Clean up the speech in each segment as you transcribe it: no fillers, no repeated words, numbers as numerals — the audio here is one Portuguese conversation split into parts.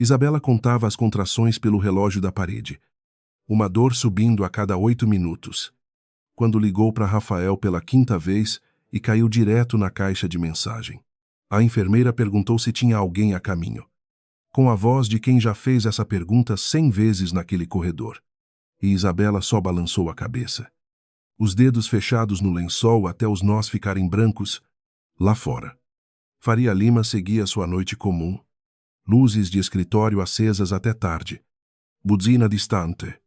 Isabela contava as contrações pelo relógio da parede. Uma dor subindo a cada 8 minutos. Quando ligou para Rafael pela 5ª vez e caiu direto na caixa de mensagem. A enfermeira perguntou se tinha alguém a caminho. Com a voz de quem já fez essa pergunta 100 vezes naquele corredor. E Isabela só balançou a cabeça. Os dedos fechados no lençol até os nós ficarem brancos, lá fora. Faria Lima seguia sua noite comum. Luzes de escritório acesas até tarde. Buzina distante.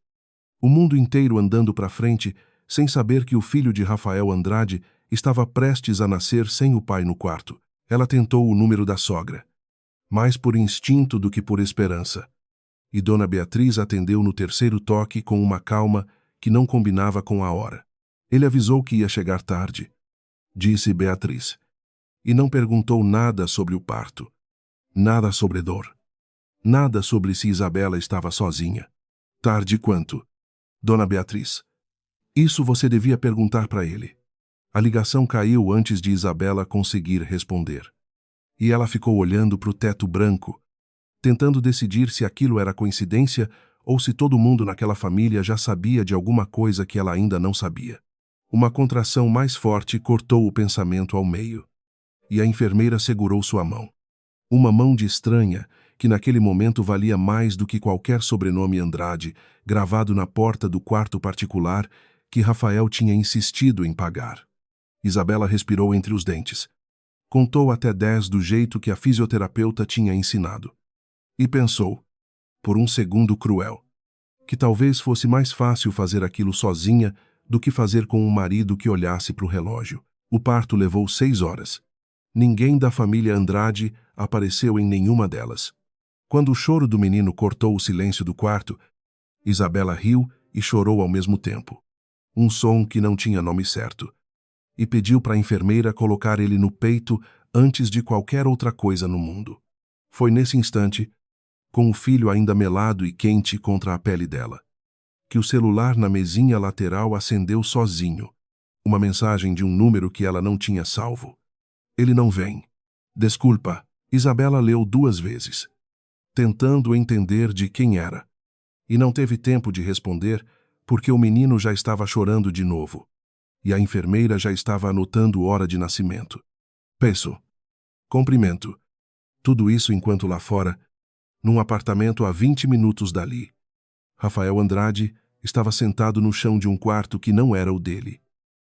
O mundo inteiro andando para frente, sem saber que o filho de Rafael Andrade estava prestes a nascer sem o pai no quarto. Ela tentou o número da sogra. Mais por instinto do que por esperança. E Dona Beatriz atendeu no 3º toque com uma calma que não combinava com a hora. Ele avisou que ia chegar tarde, disse Beatriz. E não perguntou nada sobre o parto. Nada sobre dor. Nada sobre se Isabela estava sozinha. Tarde quanto? Dona Beatriz. Isso você devia perguntar para ele. A ligação caiu antes de Isabela conseguir responder. E ela ficou olhando para o teto branco, tentando decidir se aquilo era coincidência ou se todo mundo naquela família já sabia de alguma coisa que ela ainda não sabia. Uma contração mais forte cortou o pensamento ao meio. E a enfermeira segurou sua mão. Uma mão de estranha, que naquele momento valia mais do que qualquer sobrenome Andrade, gravado na porta do quarto particular que Rafael tinha insistido em pagar. Isabela respirou entre os dentes. Contou até 10 do jeito que a fisioterapeuta tinha ensinado. E pensou, por um segundo cruel, que talvez fosse mais fácil fazer aquilo sozinha do que fazer com um marido que olhasse para o relógio. O parto levou 6 horas. Ninguém da família Andrade apareceu em nenhuma delas. Quando o choro do menino cortou o silêncio do quarto, Isabela riu e chorou ao mesmo tempo. Um som que não tinha nome certo. E pediu para a enfermeira colocar ele no peito antes de qualquer outra coisa no mundo. Foi nesse instante, com o filho ainda melado e quente contra a pele dela, que o celular na mesinha lateral acendeu sozinho. Uma mensagem de um número que ela não tinha salvo. Ele não vem. Desculpa. Isabela leu 2 vezes, tentando entender de quem era. E não teve tempo de responder, porque o menino já estava chorando de novo. E a enfermeira já estava anotando hora de nascimento. Peço. Cumprimento. Tudo isso enquanto lá fora, num apartamento a 20 minutos dali, Rafael Andrade estava sentado no chão de um quarto que não era o dele,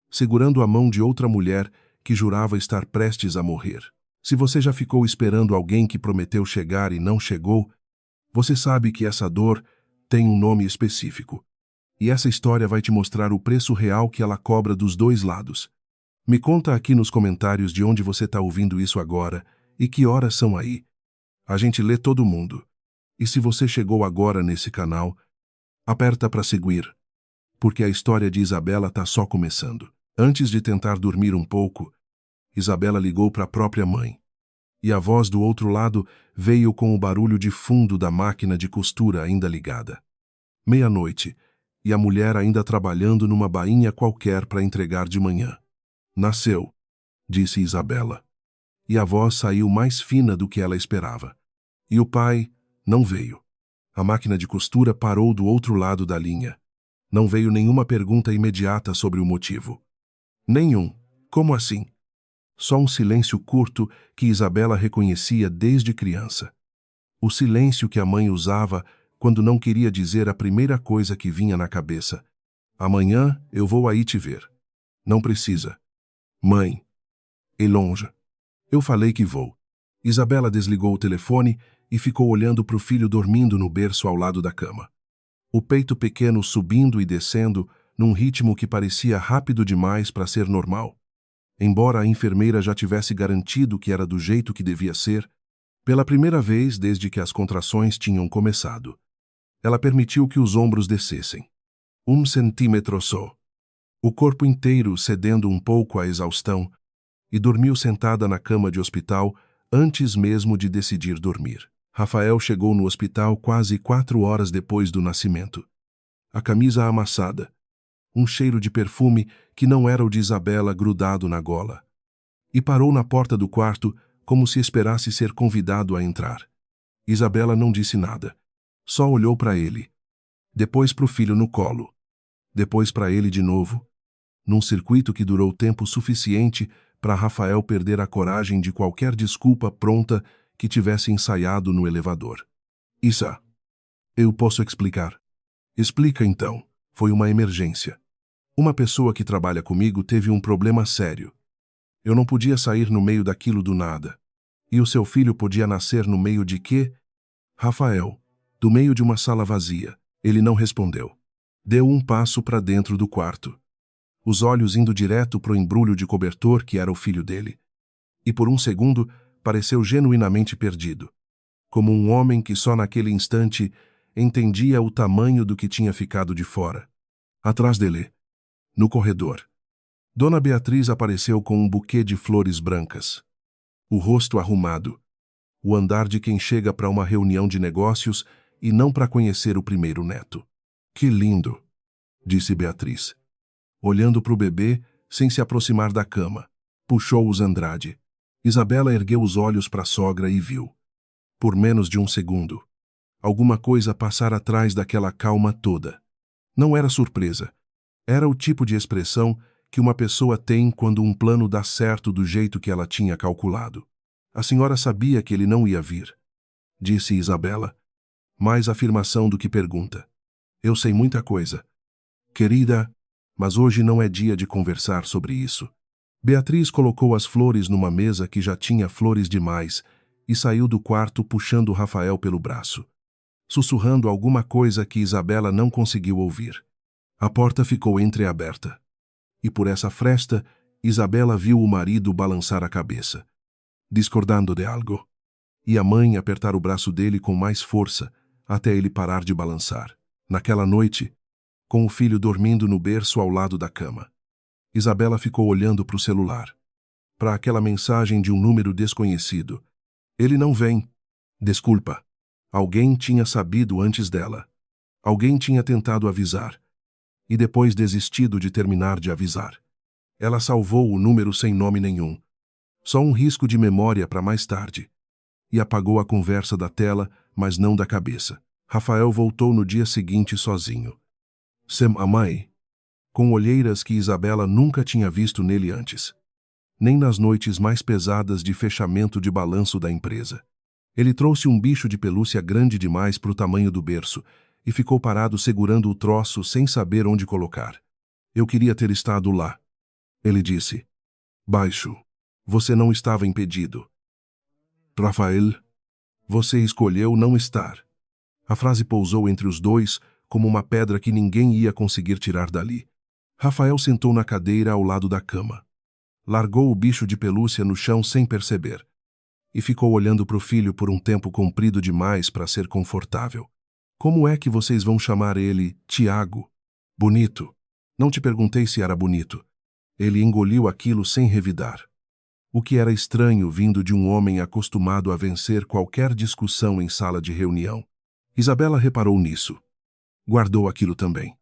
segurando a mão de outra mulher que jurava estar prestes a morrer. Se você já ficou esperando alguém que prometeu chegar e não chegou, você sabe que essa dor tem um nome específico. E essa história vai te mostrar o preço real que ela cobra dos 2 lados. Me conta aqui nos comentários de onde você está ouvindo isso agora e que horas são aí. A gente lê todo mundo. E se você chegou agora nesse canal, aperta para seguir, porque a história de Isabela está só começando. Antes de tentar dormir um pouco, Isabela ligou para a própria mãe. E a voz do outro lado veio com o barulho de fundo da máquina de costura ainda ligada. 00:00, e a mulher ainda trabalhando numa bainha qualquer para entregar de manhã. Nasceu, disse Isabela. E a voz saiu mais fina do que ela esperava. E o pai não veio. A máquina de costura parou do outro lado da linha. Não veio nenhuma pergunta imediata sobre o motivo. Nenhum. Como assim? Só um silêncio curto que Isabela reconhecia desde criança. O silêncio que a mãe usava quando não queria dizer a primeira coisa que vinha na cabeça. Amanhã eu vou aí te ver. Não precisa. Mãe. E longe. Eu falei que vou. Isabela desligou o telefone e ficou olhando para o filho dormindo no berço ao lado da cama. O peito pequeno subindo e descendo num ritmo que parecia rápido demais para ser normal. Embora a enfermeira já tivesse garantido que era do jeito que devia ser, pela primeira vez desde que as contrações tinham começado. Ela permitiu que os ombros descessem. 1 centímetro só. O corpo inteiro cedendo um pouco à exaustão, e dormiu sentada na cama de hospital antes mesmo de decidir dormir. Rafael chegou no hospital quase 4 horas depois do nascimento. A camisa amassada, um cheiro de perfume que não era o de Isabela grudado na gola. E parou na porta do quarto como se esperasse ser convidado a entrar. Isabela não disse nada. Só olhou para ele. Depois para o filho no colo. Depois para ele de novo. Num circuito que durou tempo suficiente para Rafael perder a coragem de qualquer desculpa pronta que tivesse ensaiado no elevador. Isa, eu posso explicar. Explica então. Foi uma emergência. Uma pessoa que trabalha comigo teve um problema sério. Eu não podia sair no meio daquilo do nada. E o seu filho podia nascer no meio de quê? Rafael, do meio de uma sala vazia. Ele não respondeu. Deu um passo para dentro do quarto. Os olhos indo direto pro embrulho de cobertor que era o filho dele. E por um segundo, pareceu genuinamente perdido. Como um homem que só naquele instante entendia o tamanho do que tinha ficado de fora. Atrás dele, no corredor, Dona Beatriz apareceu com um buquê de flores brancas. O rosto arrumado. O andar de quem chega para uma reunião de negócios e não para conhecer o primeiro neto. Que lindo, disse Beatriz. Olhando para o bebê, sem se aproximar da cama. Puxou-os Andrade. Isabela ergueu os olhos para a sogra e viu. Por menos de um segundo. Alguma coisa passara atrás daquela calma toda. Não era surpresa. Era o tipo de expressão que uma pessoa tem quando um plano dá certo do jeito que ela tinha calculado. A senhora sabia que ele não ia vir, disse Isabela. Mais afirmação do que pergunta. Eu sei muita coisa. Querida, mas hoje não é dia de conversar sobre isso. Beatriz colocou as flores numa mesa que já tinha flores demais e saiu do quarto puxando Rafael pelo braço, sussurrando alguma coisa que Isabela não conseguiu ouvir. A porta ficou entreaberta. E por essa fresta, Isabela viu o marido balançar a cabeça, discordando de algo, e a mãe apertar o braço dele com mais força, até ele parar de balançar. Naquela noite, com o filho dormindo no berço ao lado da cama, Isabela ficou olhando para o celular, para aquela mensagem de um número desconhecido. Ele não vem. Desculpa. Alguém tinha sabido antes dela. Alguém tinha tentado avisar. E depois desistido de terminar de avisar. Ela salvou o número sem nome nenhum. Só um risco de memória para mais tarde. E apagou a conversa da tela, mas não da cabeça. Rafael voltou no dia seguinte sozinho. Sem a mãe, com olheiras que Isabela nunca tinha visto nele antes. Nem nas noites mais pesadas de fechamento de balanço da empresa. Ele trouxe um bicho de pelúcia grande demais para o tamanho do berço e ficou parado segurando o troço sem saber onde colocar. Eu queria ter estado lá. Ele disse. Baixo. Você não estava impedido. Rafael, você escolheu não estar. A frase pousou entre os dois como uma pedra que ninguém ia conseguir tirar dali. Rafael sentou na cadeira ao lado da cama. Largou o bicho de pelúcia no chão sem perceber. E ficou olhando para o filho por um tempo comprido demais para ser confortável. Como é que vocês vão chamar ele Tiago? Bonito. Não te perguntei se era bonito. Ele engoliu aquilo sem revidar. O que era estranho vindo de um homem acostumado a vencer qualquer discussão em sala de reunião. Isabela reparou nisso. Guardou aquilo também.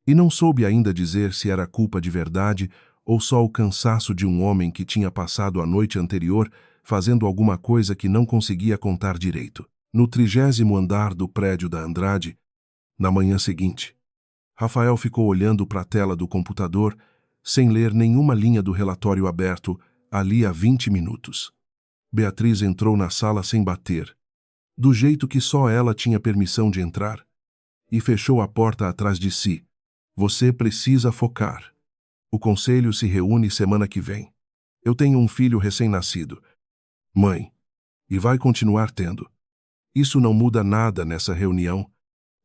E não soube ainda dizer se era culpa de verdade ou só o cansaço de um homem que tinha passado a noite anterior fazendo alguma coisa que não conseguia contar direito. No 30º andar do prédio da Andrade, na manhã seguinte, Rafael ficou olhando para a tela do computador, sem ler nenhuma linha do relatório aberto, ali há 20 minutos. Beatriz entrou na sala sem bater, do jeito que só ela tinha permissão de entrar, e fechou a porta atrás de si. Você precisa focar. O conselho se reúne semana que vem. Eu tenho um filho recém-nascido. Mãe. E vai continuar tendo. Isso não muda nada nessa reunião.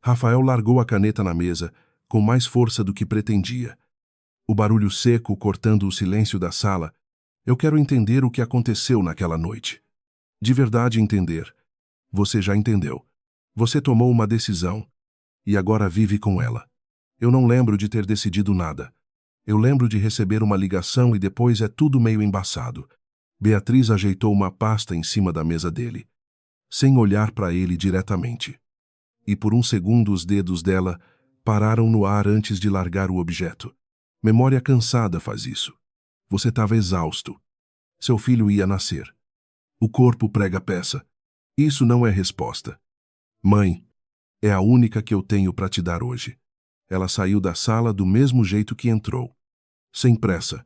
Rafael largou a caneta na mesa, com mais força do que pretendia. O barulho seco cortando o silêncio da sala. Eu quero entender o que aconteceu naquela noite. De verdade entender. Você já entendeu. Você tomou uma decisão. E agora vive com ela. Eu não lembro de ter decidido nada. Eu lembro de receber uma ligação e depois é tudo meio embaçado. Beatriz ajeitou uma pasta em cima da mesa dele, sem olhar para ele diretamente. E por um segundo os dedos dela pararam no ar antes de largar o objeto. Memória cansada faz isso. Você estava exausto. Seu filho ia nascer. O corpo prega peça. Isso não é resposta. Mãe, é a única que eu tenho para te dar hoje. Ela saiu da sala do mesmo jeito que entrou, sem pressa.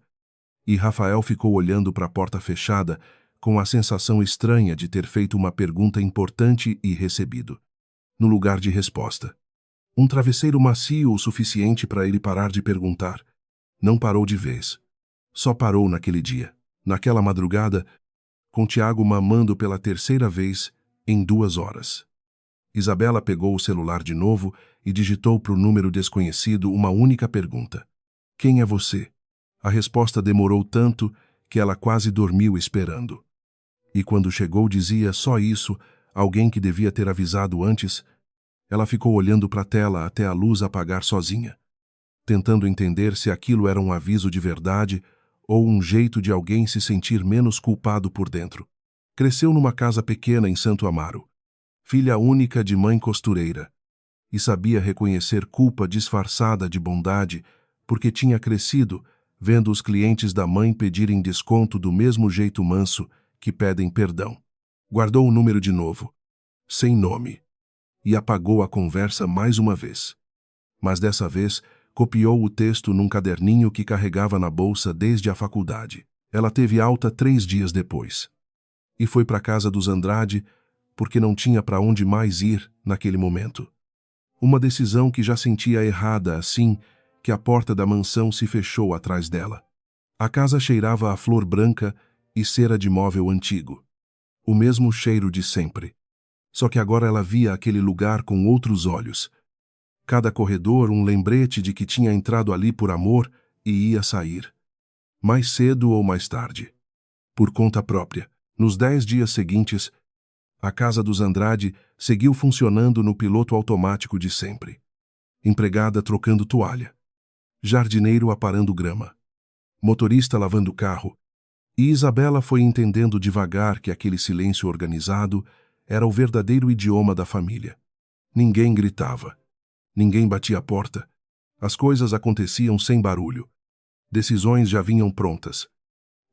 E Rafael ficou olhando para a porta fechada, com a sensação estranha de ter feito uma pergunta importante e recebido, no lugar de resposta. Um travesseiro macio o suficiente para ele parar de perguntar. Não parou de vez. Só parou naquele dia, naquela madrugada, com Tiago mamando pela terceira vez em 2 horas. Isabela pegou o celular de novo e digitou para o número desconhecido uma única pergunta. Quem é você? A resposta demorou tanto que ela quase dormiu esperando. E quando chegou dizia só isso, alguém que devia ter avisado antes. Ela ficou olhando para a tela até a luz apagar sozinha, tentando entender se aquilo era um aviso de verdade ou um jeito de alguém se sentir menos culpado por dentro. Cresceu numa casa pequena em Santo Amaro, filha única de mãe costureira, e sabia reconhecer culpa disfarçada de bondade porque tinha crescido vendo os clientes da mãe pedirem desconto do mesmo jeito manso que pedem perdão. Guardou o número de novo, sem nome, e apagou a conversa mais uma vez. Mas dessa vez, copiou o texto num caderninho que carregava na bolsa desde a faculdade. Ela teve alta 3 dias depois. E foi para a casa dos Andrade porque não tinha para onde mais ir naquele momento. Uma decisão que já sentia errada assim que a porta da mansão se fechou atrás dela. A casa cheirava a flor branca e cera de móvel antigo. O mesmo cheiro de sempre. Só que agora ela via aquele lugar com outros olhos. Cada corredor um lembrete de que tinha entrado ali por amor e ia sair. Mais cedo ou mais tarde. Por conta própria. Nos 10 dias seguintes, a casa dos Andrade seguiu funcionando no piloto automático de sempre. Empregada trocando toalha. Jardineiro aparando grama. Motorista lavando carro. E Isabela foi entendendo devagar que aquele silêncio organizado era o verdadeiro idioma da família. Ninguém gritava. Ninguém batia a porta. As coisas aconteciam sem barulho. Decisões já vinham prontas.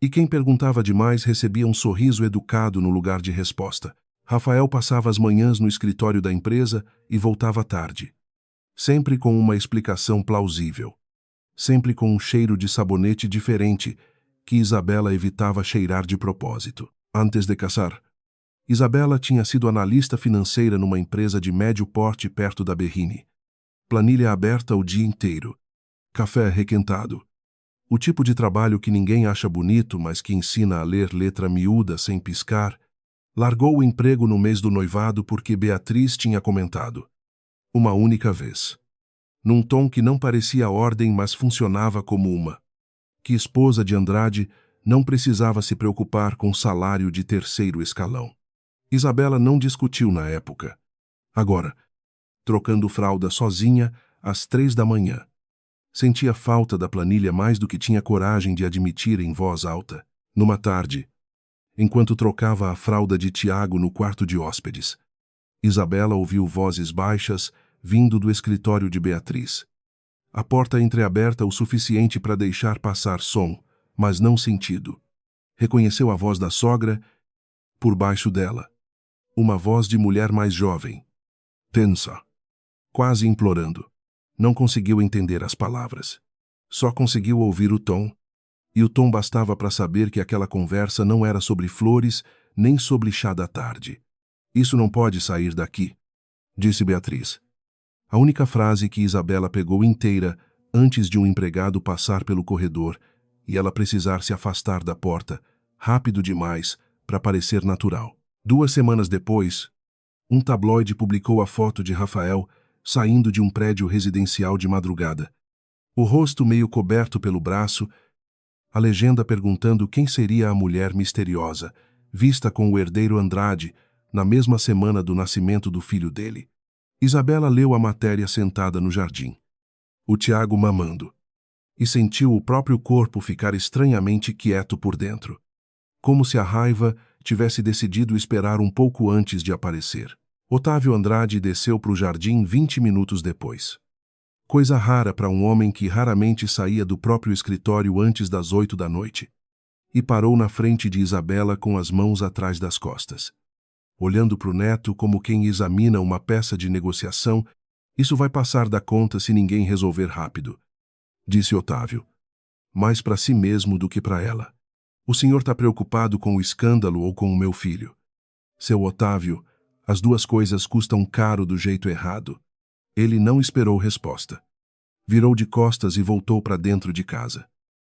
E quem perguntava demais recebia um sorriso educado no lugar de resposta. Rafael passava as manhãs no escritório da empresa e voltava tarde. Sempre com uma explicação plausível. Sempre com um cheiro de sabonete diferente que Isabela evitava cheirar de propósito. Antes de casar, Isabela tinha sido analista financeira numa empresa de médio porte perto da Berrini. Planilha aberta o dia inteiro. Café requentado. O tipo de trabalho que ninguém acha bonito, mas que ensina a ler letra miúda sem piscar. Largou o emprego no mês do noivado porque Beatriz tinha comentado. Uma única vez. Num tom que não parecia ordem, mas funcionava como uma. Que esposa de Andrade não precisava se preocupar com salário de terceiro escalão. Isabela não discutiu na época. Agora, trocando fralda sozinha às 3 da manhã. Sentia falta da planilha mais do que tinha coragem de admitir em voz alta. Numa tarde, enquanto trocava a fralda de Tiago no quarto de hóspedes, Isabela ouviu vozes baixas vindo do escritório de Beatriz. A porta entreaberta o suficiente para deixar passar som, mas não sentido. Reconheceu a voz da sogra por baixo dela. Uma voz de mulher mais jovem. Tensa. Quase implorando. Não conseguiu entender as palavras. Só conseguiu ouvir o tom. E o tom bastava para saber que aquela conversa não era sobre flores, nem sobre chá da tarde. Isso não pode sair daqui, disse Beatriz. A única frase que Isabela pegou inteira antes de um empregado passar pelo corredor e ela precisar se afastar da porta, rápido demais, para parecer natural. 2 semanas depois, um tabloide publicou a foto de Rafael saindo de um prédio residencial de madrugada. O rosto meio coberto pelo braço, a legenda perguntando quem seria a mulher misteriosa, vista com o herdeiro Andrade, na mesma semana do nascimento do filho dele. Isabela leu a matéria sentada no jardim. O Tiago mamando. E sentiu o próprio corpo ficar estranhamente quieto por dentro. Como se a raiva tivesse decidido esperar um pouco antes de aparecer. Otávio Andrade desceu para o jardim 20 minutos depois. Coisa rara para um homem que raramente saía do próprio escritório antes das 8 da noite. E parou na frente de Isabela com as mãos atrás das costas. olhando para o neto como quem examina uma peça de negociação. Isso vai passar da conta se ninguém resolver rápido, disse Otávio. Mais para si mesmo do que para ela. O senhor está preocupado com o escândalo ou com o meu filho? Seu Otávio, as duas coisas custam caro do jeito errado. Ele não esperou resposta. Virou de costas e voltou para dentro de casa,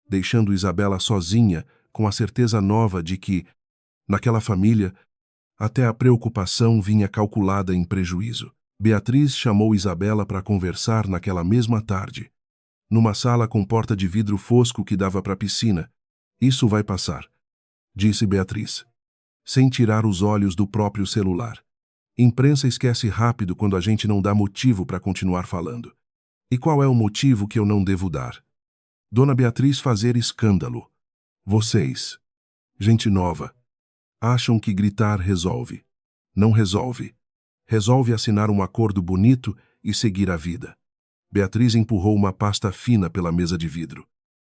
deixando Isabela sozinha com a certeza nova de que, naquela família, até a preocupação vinha calculada em prejuízo. Beatriz chamou Isabela para conversar naquela mesma tarde, numa sala com porta de vidro fosco que dava para a piscina. Isso vai passar, disse Beatriz, sem tirar os olhos do próprio celular. Imprensa esquece rápido quando a gente não dá motivo para continuar falando. E qual é o motivo que eu não devo dar? Dona Beatriz fazer escândalo. Vocês, gente nova, acham que gritar resolve. Não resolve. Resolve assinar um acordo bonito e seguir a vida. Beatriz empurrou uma pasta fina pela mesa de vidro.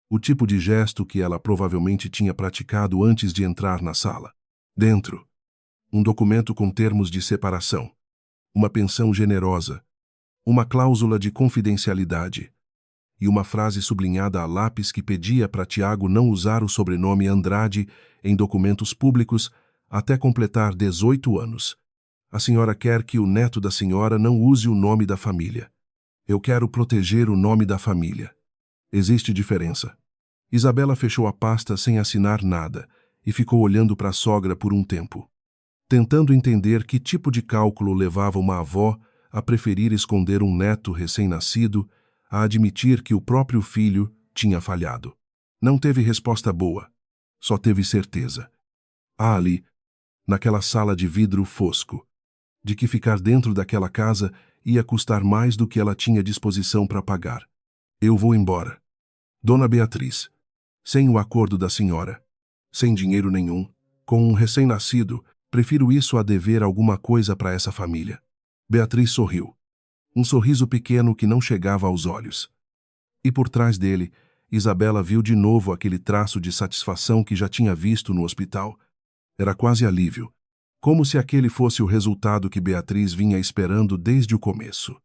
O tipo de gesto que ela provavelmente tinha praticado antes de entrar na sala. Dentro, um documento com termos de separação, uma pensão generosa, uma cláusula de confidencialidade e uma frase sublinhada a lápis que pedia para Tiago não usar o sobrenome Andrade em documentos públicos até completar 18 anos. A senhora quer que o neto da senhora não use o nome da família. Eu quero proteger o nome da família. Existe diferença. Isabela fechou a pasta sem assinar nada e ficou olhando para a sogra por um tempo, tentando entender que tipo de cálculo levava uma avó a preferir esconder um neto recém-nascido, a admitir que o próprio filho tinha falhado. Não teve resposta boa, só teve certeza. Ali, naquela sala de vidro fosco, de que ficar dentro daquela casa ia custar mais do que ela tinha disposição para pagar. Eu vou embora. Dona Beatriz, sem o acordo da senhora, sem dinheiro nenhum, com um recém-nascido, prefiro isso a dever alguma coisa para essa família. Beatriz sorriu. Um sorriso pequeno que não chegava aos olhos. E por trás dele, Isabela viu de novo aquele traço de satisfação que já tinha visto no hospital. Era quase alívio, como se aquele fosse o resultado que Beatriz vinha esperando desde o começo.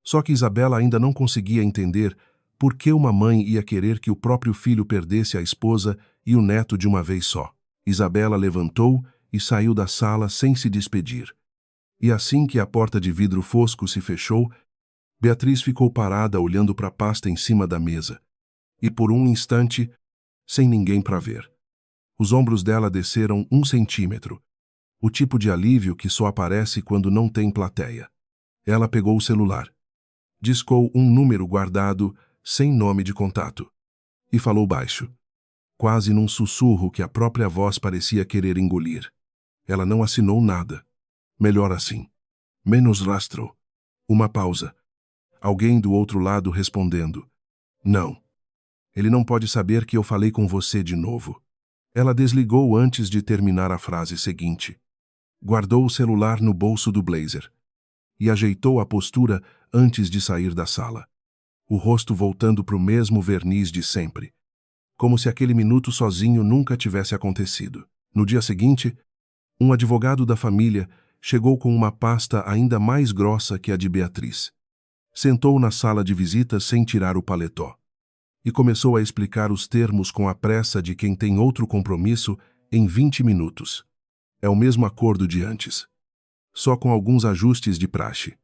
Só que Isabela ainda não conseguia entender por que uma mãe ia querer que o próprio filho perdesse a esposa e o neto de uma vez só. Isabela levantou e saiu da sala sem se despedir. E assim que a porta de vidro fosco se fechou, Beatriz ficou parada olhando para a pasta em cima da mesa. E por um instante, sem ninguém para ver. Os ombros dela desceram 1 centímetro. O tipo de alívio que só aparece quando não tem plateia. Ela pegou o celular. Discou um número guardado, sem nome de contato. E falou baixo, quase num sussurro que a própria voz parecia querer engolir. Ela não assinou nada. Melhor assim. Menos rastro. Uma pausa. Alguém do outro lado respondendo. Não. Ele não pode saber que eu falei com você de novo. Ela desligou antes de terminar a frase seguinte. Guardou o celular no bolso do blazer. E ajeitou a postura antes de sair da sala. O rosto voltando para o mesmo verniz de sempre. Como se aquele minuto sozinho nunca tivesse acontecido. No dia seguinte, um advogado da família chegou com uma pasta ainda mais grossa que a de Beatriz. Sentou na sala de visitas sem tirar o paletó. E começou a explicar os termos com a pressa de quem tem outro compromisso em 20 minutos. É o mesmo acordo de antes. Só com alguns ajustes de praxe.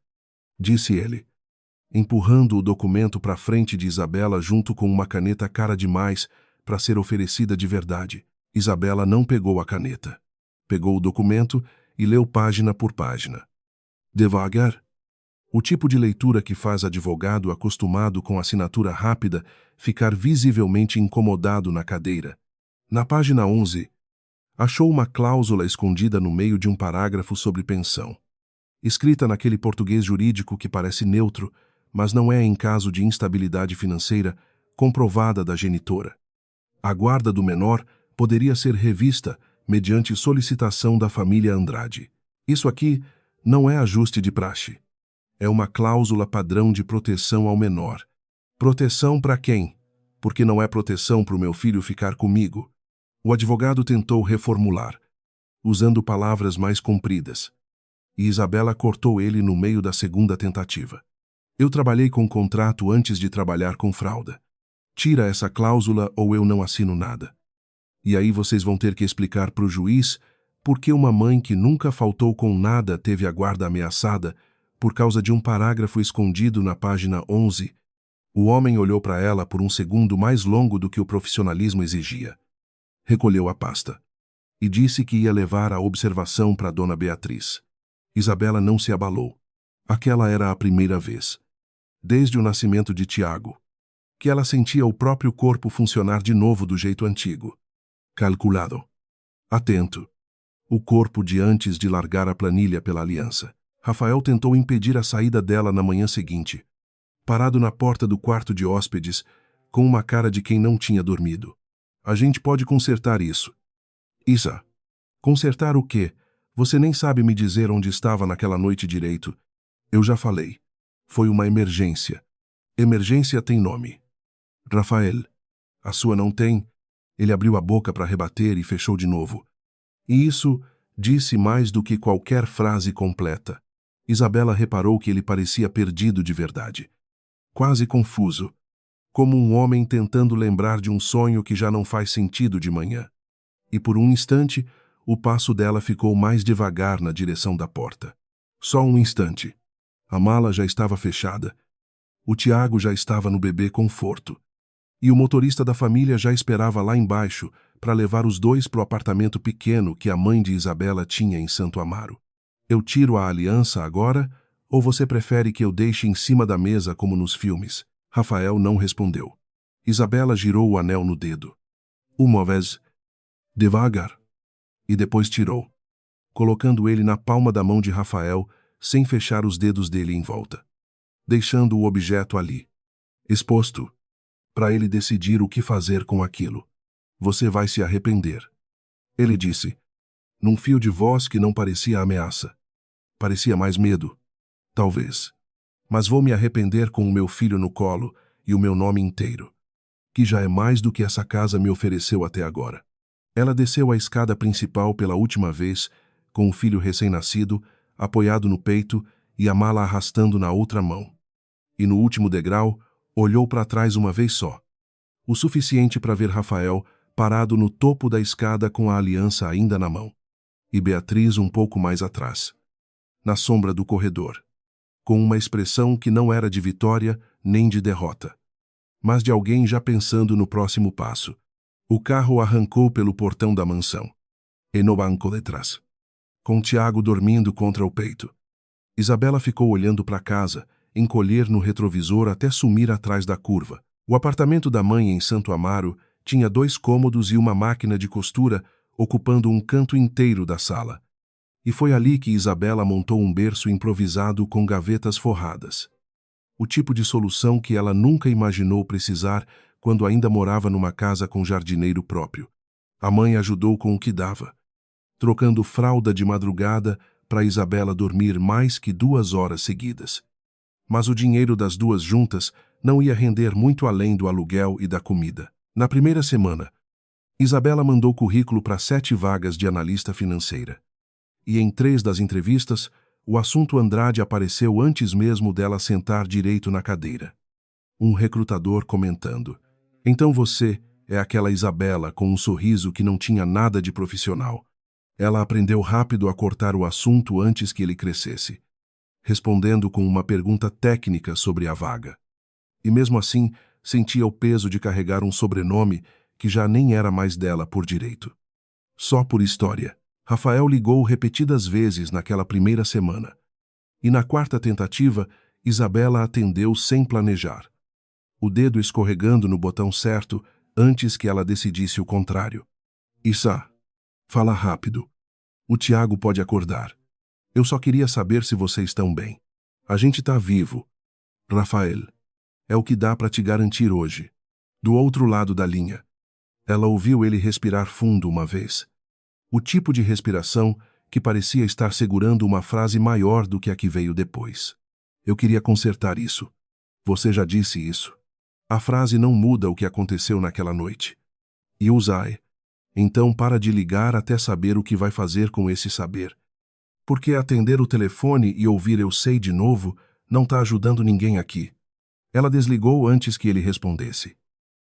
Disse ele, empurrando o documento para frente de Isabela junto com uma caneta cara demais para ser oferecida de verdade. Isabela não pegou a caneta. Pegou o documento e leu página por página. Devagar. O tipo de leitura que faz advogado acostumado com assinatura rápida ficar visivelmente incomodado na cadeira. Na página 11, achou uma cláusula escondida no meio de um parágrafo sobre pensão. Escrita naquele português jurídico que parece neutro, mas não é em caso de instabilidade financeira comprovada da genitora. A guarda do menor poderia ser revista mediante solicitação da família Andrade. Isso aqui não é ajuste de praxe. É uma cláusula padrão de proteção ao menor. Proteção para quem? Porque não é proteção para o meu filho ficar comigo. O advogado tentou reformular. usando palavras mais compridas. E Isabela cortou ele no meio da segunda tentativa. Eu trabalhei com contrato antes de trabalhar com fralda. Tira essa cláusula ou eu não assino nada. E aí vocês vão ter que explicar para o juiz por que uma mãe que nunca faltou com nada teve a guarda ameaçada por causa de um parágrafo escondido na página 11. O homem olhou para ela por um segundo mais longo do que o profissionalismo exigia. Recolheu a pasta. E disse que ia levar a observação para Dona Beatriz. Isabela não se abalou. Aquela era a primeira vez, desde o nascimento de Tiago, que ela sentia o próprio corpo funcionar de novo do jeito antigo. Calculado. Atento. O corpo de antes de largar a planilha pela aliança. Rafael tentou impedir a saída dela na manhã seguinte, parado na porta do quarto de hóspedes, com uma cara de quem não tinha dormido. A gente pode consertar isso. Isa. Consertar o quê? Você nem sabe me dizer onde estava naquela noite direito. Eu já falei. Foi uma emergência. Emergência tem nome. Rafael. A sua não tem? Ele abriu a boca para rebater e fechou de novo. E isso disse mais do que qualquer frase completa. Isabela reparou que ele parecia perdido de verdade. Quase confuso. Como um homem tentando lembrar de um sonho que já não faz sentido de manhã. E por um instante, o passo dela ficou mais devagar na direção da porta. Só um instante. A mala já estava fechada. O Tiago já estava no bebê conforto. E o motorista da família já esperava lá embaixo para levar os dois para o apartamento pequeno que a mãe de Isabela tinha em Santo Amaro. Eu tiro a aliança agora, ou você prefere que eu deixe em cima da mesa como nos filmes? Rafael não respondeu. Isabela girou o anel no dedo. Uma vez, devagar. E depois tirou, colocando ele na palma da mão de Rafael, sem fechar os dedos dele em volta. Deixando o objeto ali, exposto, para ele decidir o que fazer com aquilo. Você vai se arrepender. Ele disse, num fio de voz que não parecia ameaça. Parecia mais medo. Talvez. Mas vou me arrepender com o meu filho no colo e o meu nome inteiro, que já é mais do que essa casa me ofereceu até agora. Ela desceu a escada principal pela última vez, com o filho recém-nascido, apoiado no peito e a mala arrastando na outra mão. E no último degrau, olhou para trás uma vez só. O suficiente para ver Rafael parado no topo da escada com a aliança ainda na mão. E Beatriz um pouco mais atrás, na sombra do corredor, com uma expressão que não era de vitória nem de derrota, mas de alguém já pensando no próximo passo. O carro arrancou pelo portão da mansão, e no banco de trás, com Tiago dormindo contra o peito. Isabela ficou olhando para casa, encolher no retrovisor até sumir atrás da curva. O apartamento da mãe em Santo Amaro tinha 2 cômodos e uma máquina de costura ocupando um canto inteiro da sala. E foi ali que Isabela montou um berço improvisado com gavetas forradas. O tipo de solução que ela nunca imaginou precisar quando ainda morava numa casa com jardineiro próprio. A mãe ajudou com o que dava, trocando fralda de madrugada para Isabela dormir mais que 2 horas seguidas. Mas o dinheiro das duas juntas não ia render muito além do aluguel e da comida. Na primeira semana, Isabela mandou currículo para 7 vagas de analista financeira. E em 3 das entrevistas, o assunto Andrade apareceu antes mesmo dela sentar direito na cadeira. Um recrutador comentando, então você é aquela Isabela com um sorriso que não tinha nada de profissional. Ela aprendeu rápido a cortar o assunto antes que ele crescesse, respondendo com uma pergunta técnica sobre a vaga. E mesmo assim, sentia o peso de carregar um sobrenome que já nem era mais dela por direito. Só por história. Rafael ligou repetidas vezes naquela primeira semana. E na 4ª tentativa, Isabela atendeu sem planejar, o dedo escorregando no botão certo antes que ela decidisse o contrário. Issa, fala rápido. O Tiago pode acordar. Eu só queria saber se vocês estão bem. A gente tá vivo. Rafael. É o que dá para te garantir hoje. Do outro lado da linha. Ela ouviu ele respirar fundo uma vez. O tipo de respiração que parecia estar segurando uma frase maior do que a que veio depois. Eu queria consertar isso. Você já disse isso. A frase não muda o que aconteceu naquela noite. E Uzai. Então para de ligar até saber o que vai fazer com esse saber. Porque atender o telefone e ouvir "eu sei" de novo não está ajudando ninguém aqui. Ela desligou antes que ele respondesse.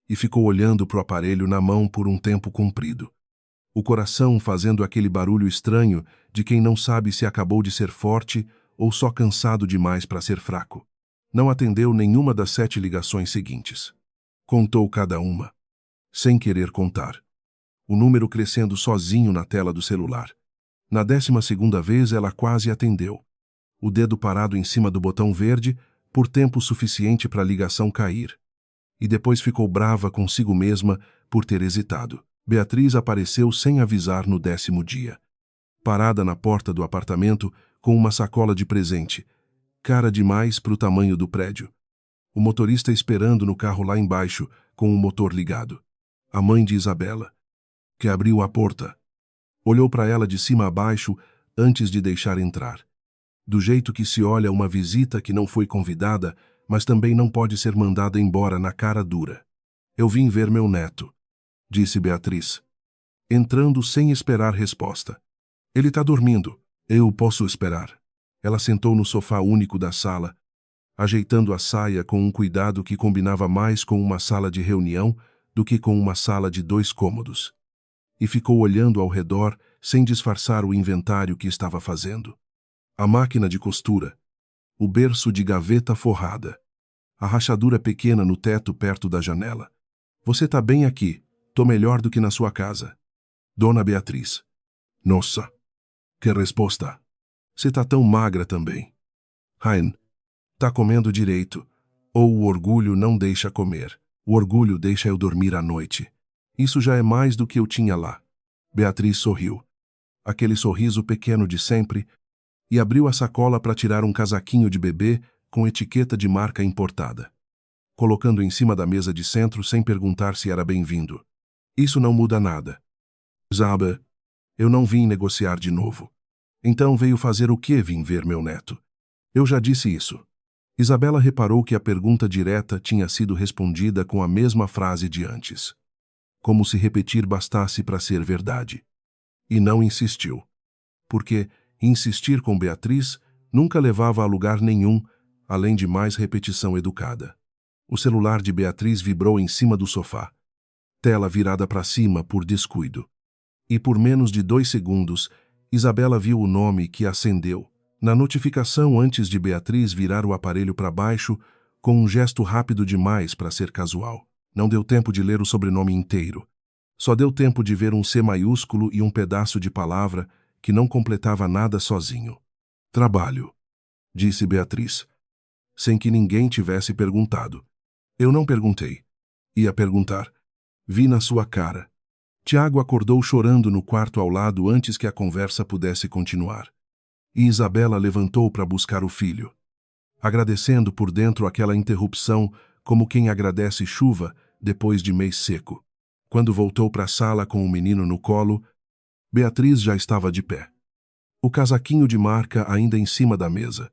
E ficou olhando para o aparelho na mão por um tempo comprido. O coração fazendo aquele barulho estranho de quem não sabe se acabou de ser forte ou só cansado demais para ser fraco. Não atendeu nenhuma das 7 ligações seguintes. Contou cada uma, sem querer contar. O número crescendo sozinho na tela do celular. Na 12ª vez ela quase atendeu. O dedo parado em cima do botão verde por tempo suficiente para a ligação cair. E depois ficou brava consigo mesma por ter hesitado. Beatriz apareceu sem avisar no 10º dia. Parada na porta do apartamento com uma sacola de presente. Cara demais para o tamanho do prédio. O motorista esperando no carro lá embaixo, com o motor ligado. A mãe de Isabela, que abriu a porta. Olhou para ela de cima a baixo antes de deixar entrar. Do jeito que se olha uma visita que não foi convidada, mas também não pode ser mandada embora na cara dura. Eu vim ver meu neto, disse Beatriz, entrando sem esperar resposta. Ele está dormindo. Eu posso esperar. Ela sentou no sofá único da sala, ajeitando a saia com um cuidado que combinava mais com uma sala de reunião do que com uma sala de 2 cômodos. E ficou olhando ao redor sem disfarçar o inventário que estava fazendo. A máquina de costura, o berço de gaveta forrada, a rachadura pequena no teto perto da janela. Você tá bem aqui, tô melhor do que na sua casa. Dona Beatriz. Nossa, que resposta. Você tá tão magra também. Hein, tá comendo direito. Ou o orgulho não deixa comer. O orgulho deixa eu dormir à noite. Isso já é mais do que eu tinha lá. Beatriz sorriu. Aquele sorriso pequeno de sempre, e abriu a sacola para tirar um casaquinho de bebê com etiqueta de marca importada, colocando em cima da mesa de centro sem perguntar se era bem-vindo. Isso não muda nada. Zaba, eu não vim negociar de novo. Então veio fazer o que vim ver meu neto? Eu já disse isso. Isabela reparou que a pergunta direta tinha sido respondida com a mesma frase de antes. Como se repetir bastasse para ser verdade. E não insistiu. Porque insistir com Beatriz nunca levava a lugar nenhum, além de mais repetição educada. O celular de Beatriz vibrou em cima do sofá. Tela virada para cima por descuido. E por menos de 2 segundos, Isabela viu o nome que acendeu, na notificação antes de Beatriz virar o aparelho para baixo, com um gesto rápido demais para ser casual. Não deu tempo de ler o sobrenome inteiro. Só deu tempo de ver um C maiúsculo e um pedaço de palavra que não completava nada sozinho. Trabalho, disse Beatriz, sem que ninguém tivesse perguntado. Eu não perguntei. Ia perguntar. Vi na sua cara. Tiago acordou chorando no quarto ao lado antes que a conversa pudesse continuar. E Isabela levantou para buscar o filho, agradecendo por dentro aquela interrupção como quem agradece chuva depois de mês seco. Quando voltou para a sala com o menino no colo, Beatriz já estava de pé. O casaquinho de marca ainda em cima da mesa.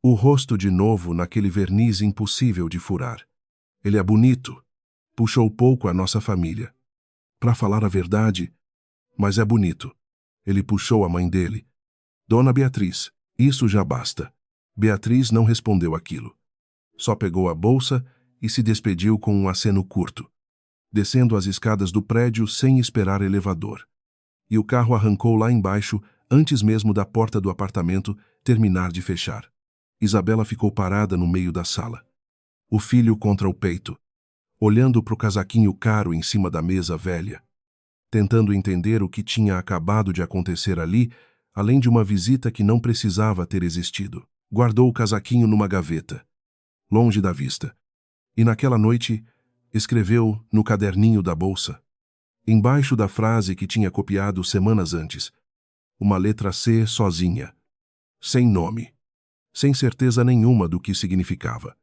O rosto de novo naquele verniz impossível de furar. Ele é bonito. Puxou pouco a nossa família. Para falar a verdade, mas é bonito. Ele puxou a mãe dele. Dona Beatriz, isso já basta. Beatriz não respondeu aquilo. Só pegou a bolsa e se despediu com um aceno curto, descendo as escadas do prédio sem esperar elevador. E o carro arrancou lá embaixo antes mesmo da porta do apartamento terminar de fechar. Isabela ficou parada no meio da sala, o filho contra o peito, olhando para o casaquinho caro em cima da mesa velha, tentando entender o que tinha acabado de acontecer ali, além de uma visita que não precisava ter existido. Guardou o casaquinho numa gaveta, longe da vista, e naquela noite escreveu no caderninho da bolsa, embaixo da frase que tinha copiado semanas antes, uma letra C sozinha, sem nome, sem certeza nenhuma do que significava.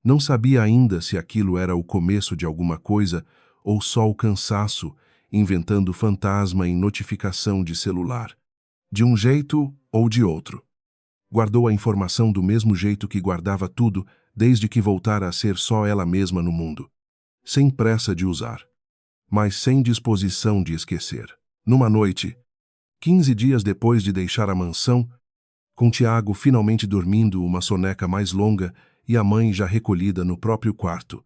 Não sabia ainda se aquilo era o começo de alguma coisa ou só o cansaço, inventando fantasma em notificação de celular. De um jeito ou de outro. Guardou a informação do mesmo jeito que guardava tudo desde que voltara a ser só ela mesma no mundo. Sem pressa de usar. mas sem disposição de esquecer. Numa noite, 15 dias depois de deixar a mansão, com Tiago finalmente dormindo uma soneca mais longa e a mãe já recolhida no próprio quarto,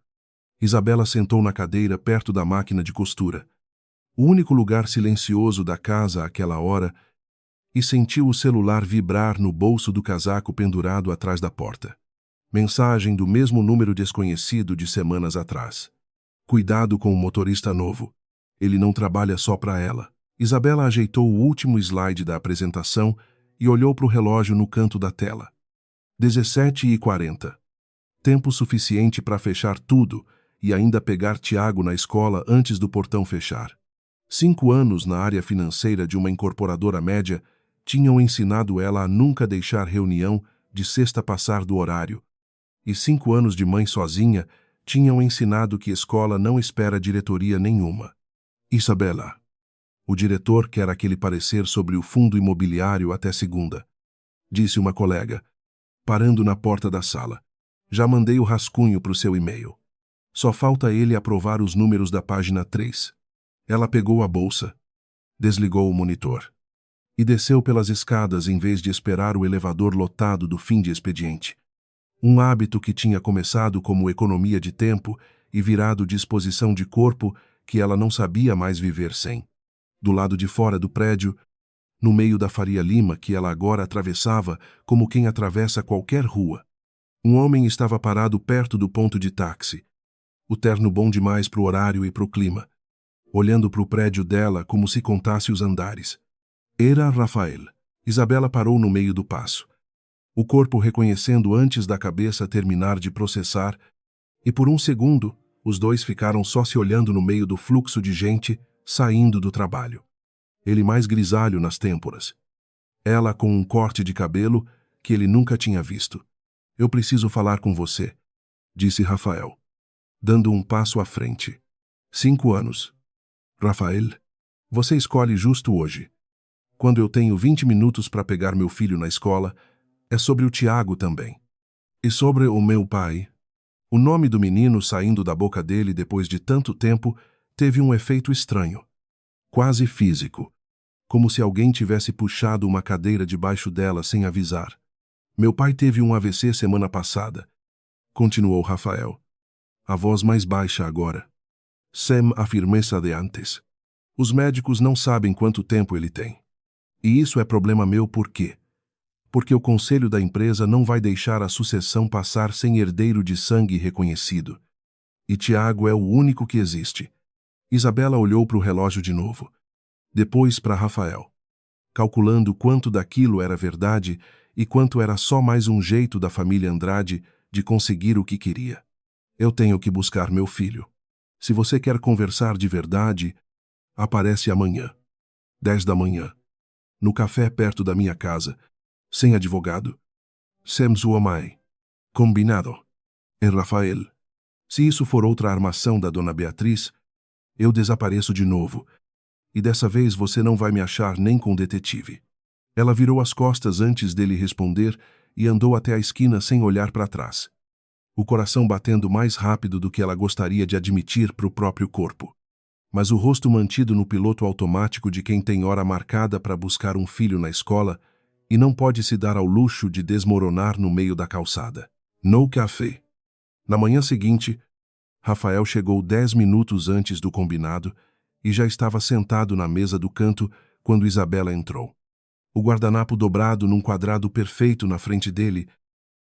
Isabela sentou na cadeira perto da máquina de costura, o único lugar silencioso da casa àquela hora, e sentiu o celular vibrar no bolso do casaco pendurado atrás da porta. Mensagem do mesmo número desconhecido de semanas atrás. Cuidado com o motorista novo. Ele não trabalha só para ela. Isabela ajeitou o último slide da apresentação e olhou para o relógio no canto da tela. 17h40. Tempo suficiente para fechar tudo e ainda pegar Tiago na escola antes do portão fechar. 5 anos na área financeira de uma incorporadora média tinham ensinado ela a nunca deixar reunião de sexta passar do horário. E 5 anos de mãe sozinha tinham ensinado que escola não espera diretoria nenhuma. Isabela. O diretor quer aquele parecer sobre o fundo imobiliário até segunda, disse uma colega, parando na porta da sala. Já mandei o rascunho para o seu e-mail. Só falta ele aprovar os números da página 3. Ela pegou a bolsa, desligou o monitor e desceu pelas escadas em vez de esperar o elevador lotado do fim de expediente. Um hábito que tinha começado como economia de tempo e virado disposição de corpo que ela não sabia mais viver sem. Do lado de fora do prédio, no meio da Faria Lima que ela agora atravessava como quem atravessa qualquer rua, um homem estava parado perto do ponto de táxi, o terno bom demais para o horário e para o clima, olhando para o prédio dela como se contasse os andares. Era Rafael. Isabela parou no meio do passo, o corpo reconhecendo antes da cabeça terminar de processar, e por um segundo, os dois ficaram só se olhando no meio do fluxo de gente saindo do trabalho. Ele mais grisalho nas têmporas. Ela com um corte de cabelo que ele nunca tinha visto. Eu preciso falar com você, disse Rafael, dando um passo à frente. 5 anos. Rafael, você escolhe justo hoje. Quando eu tenho 20 minutos para pegar meu filho na escola, é sobre o Tiago também. E sobre o meu pai. O nome do menino saindo da boca dele depois de tanto tempo teve um efeito estranho, quase físico, como se alguém tivesse puxado uma cadeira debaixo dela sem avisar. Meu pai teve um AVC semana passada, continuou Rafael, a voz mais baixa agora, sem a firmeza de antes. Os médicos não sabem quanto tempo ele tem. E isso é problema meu por quê? Porque o conselho da empresa não vai deixar a sucessão passar sem herdeiro de sangue reconhecido. E Tiago é o único que existe. Isabela olhou para o relógio de novo. Depois para Rafael, calculando quanto daquilo era verdade e quanto era só mais um jeito da família Andrade de conseguir o que queria. Eu tenho que buscar meu filho. Se você quer conversar de verdade, aparece amanhã. 10 da manhã. No café perto da minha casa. Sem advogado. Sem sua mãe. Combinado. Em Rafael. Se isso for outra armação da dona Beatriz, eu desapareço de novo. E dessa vez você não vai me achar nem com detetive. Ela virou as costas antes dele responder e andou até a esquina sem olhar para trás. O coração batendo mais rápido do que ela gostaria de admitir para o próprio corpo. Mas o rosto mantido no piloto automático de quem tem hora marcada para buscar um filho na escola e não pode se dar ao luxo de desmoronar no meio da calçada. No café. Na manhã seguinte, Rafael chegou 10 minutos antes do combinado e já estava sentado na mesa do canto quando Isabela entrou. O guardanapo dobrado num quadrado perfeito na frente dele,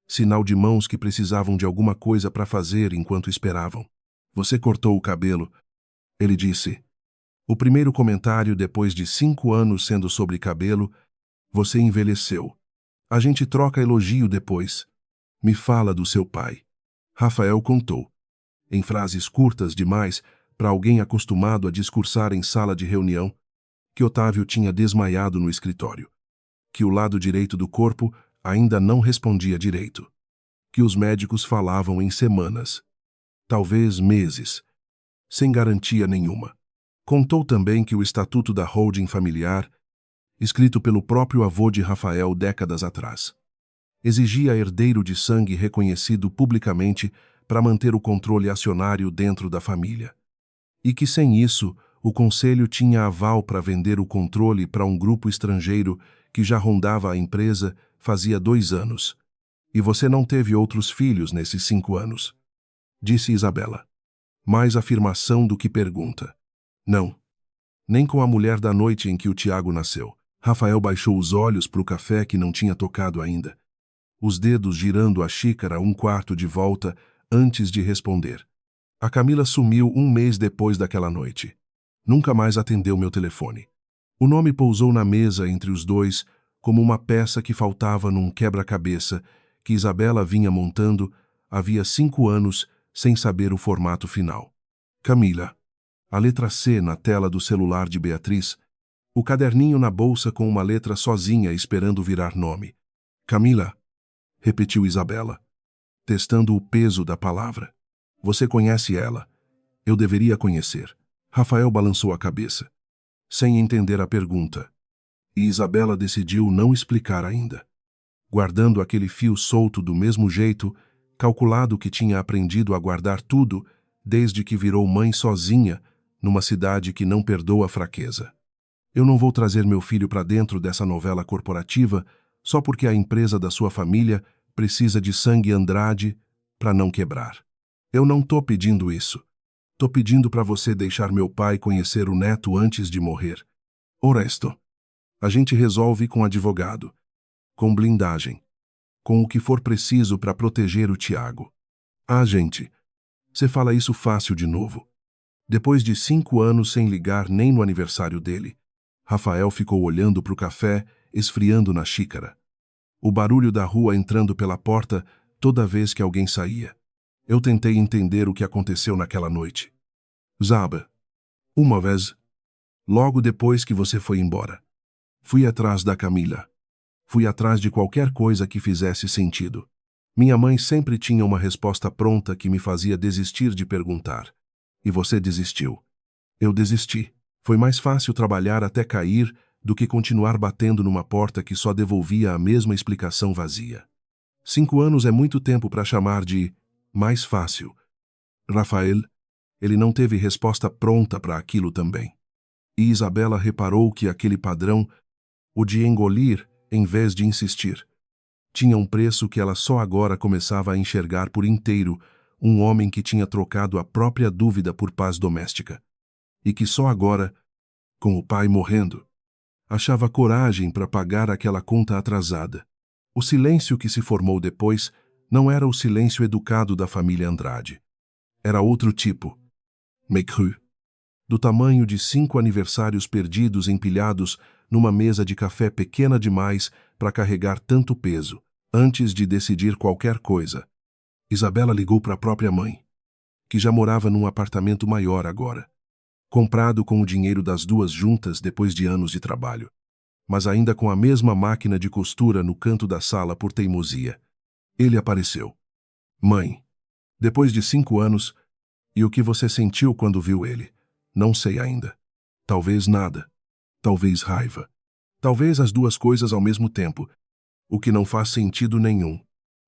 sinal de mãos que precisavam de alguma coisa para fazer enquanto esperavam. Você cortou o cabelo, ele disse. O primeiro comentário depois de 5 anos sendo sobre cabelo, você envelheceu. A gente troca elogio depois. Me fala do seu pai. Rafael contou, em frases curtas demais para alguém acostumado a discursar em sala de reunião, que Otávio tinha desmaiado no escritório, que o lado direito do corpo ainda não respondia direito, que os médicos falavam em semanas, talvez meses, sem garantia nenhuma. Contou também que o estatuto da holding familiar, escrito pelo próprio avô de Rafael décadas atrás, exigia herdeiro de sangue reconhecido publicamente para manter o controle acionário dentro da família. e que sem isso o conselho tinha aval para vender o controle para um grupo estrangeiro que já rondava a empresa fazia 2 anos. E você não teve outros filhos nesses 5 anos, disse Isabela. Mais afirmação do que pergunta. Não. Nem com a mulher da noite em que o Tiago nasceu. Rafael baixou os olhos para o café que não tinha tocado ainda, os dedos girando a xícara 1/4 de volta antes de responder. A Camila sumiu 1 mês depois daquela noite. Nunca mais atendeu meu telefone. O nome pousou na mesa entre os dois como uma peça que faltava num quebra-cabeça que Isabela vinha montando havia 5 anos sem saber o formato final. Camila. A letra C na tela do celular de Beatriz, o caderninho na bolsa com uma letra sozinha esperando virar nome. Camila, repetiu Isabela, testando o peso da palavra. Você conhece ela. Eu deveria conhecer. Rafael balançou a cabeça, sem entender a pergunta. E Isabela decidiu não explicar ainda, guardando aquele fio solto do mesmo jeito, calculado que tinha aprendido a guardar tudo desde que virou mãe sozinha numa cidade que não perdoa a fraqueza. Eu não vou trazer meu filho para dentro dessa novela corporativa só porque a empresa da sua família precisa de sangue Andrade para não quebrar. Eu não tô pedindo isso. Tô pedindo para você deixar meu pai conhecer o neto antes de morrer. O resto, a gente resolve com advogado, com blindagem, com o que for preciso para proteger o Tiago. Ah, gente, você fala isso fácil de novo. Depois de 5 anos sem ligar nem no aniversário dele, Rafael ficou olhando para o café, esfriando na xícara. O barulho da rua entrando pela porta toda vez que alguém saía. Eu tentei entender o que aconteceu naquela noite. Zaba, uma vez, logo depois que você foi embora, fui atrás da Camila. Fui atrás de qualquer coisa que fizesse sentido. Minha mãe sempre tinha uma resposta pronta que me fazia desistir de perguntar. E você desistiu. Eu desisti. Foi mais fácil trabalhar até cair do que continuar batendo numa porta que só devolvia a mesma explicação vazia. 5 anos é muito tempo para chamar de mais fácil. Rafael, ele não teve resposta pronta para aquilo também. E Isabela reparou que aquele padrão, o de engolir em vez de insistir, tinha um preço que ela só agora começava a enxergar por inteiro, um homem que tinha trocado a própria dúvida por paz doméstica. E que só agora, com o pai morrendo, achava coragem para pagar aquela conta atrasada. O silêncio que se formou depois não era o silêncio educado da família Andrade. Era outro tipo, mécru, do tamanho de 5 aniversários perdidos empilhados numa mesa de café pequena demais para carregar tanto peso. Antes de decidir qualquer coisa, Isabela ligou para a própria mãe, que já morava num apartamento maior agora, comprado com o dinheiro das duas juntas depois de anos de trabalho, mas ainda com a mesma máquina de costura no canto da sala por teimosia. Ele apareceu. Mãe, depois de 5 anos, e o que você sentiu quando viu ele? Não sei ainda. Talvez nada. Talvez raiva. Talvez as duas coisas ao mesmo tempo, o que não faz sentido nenhum.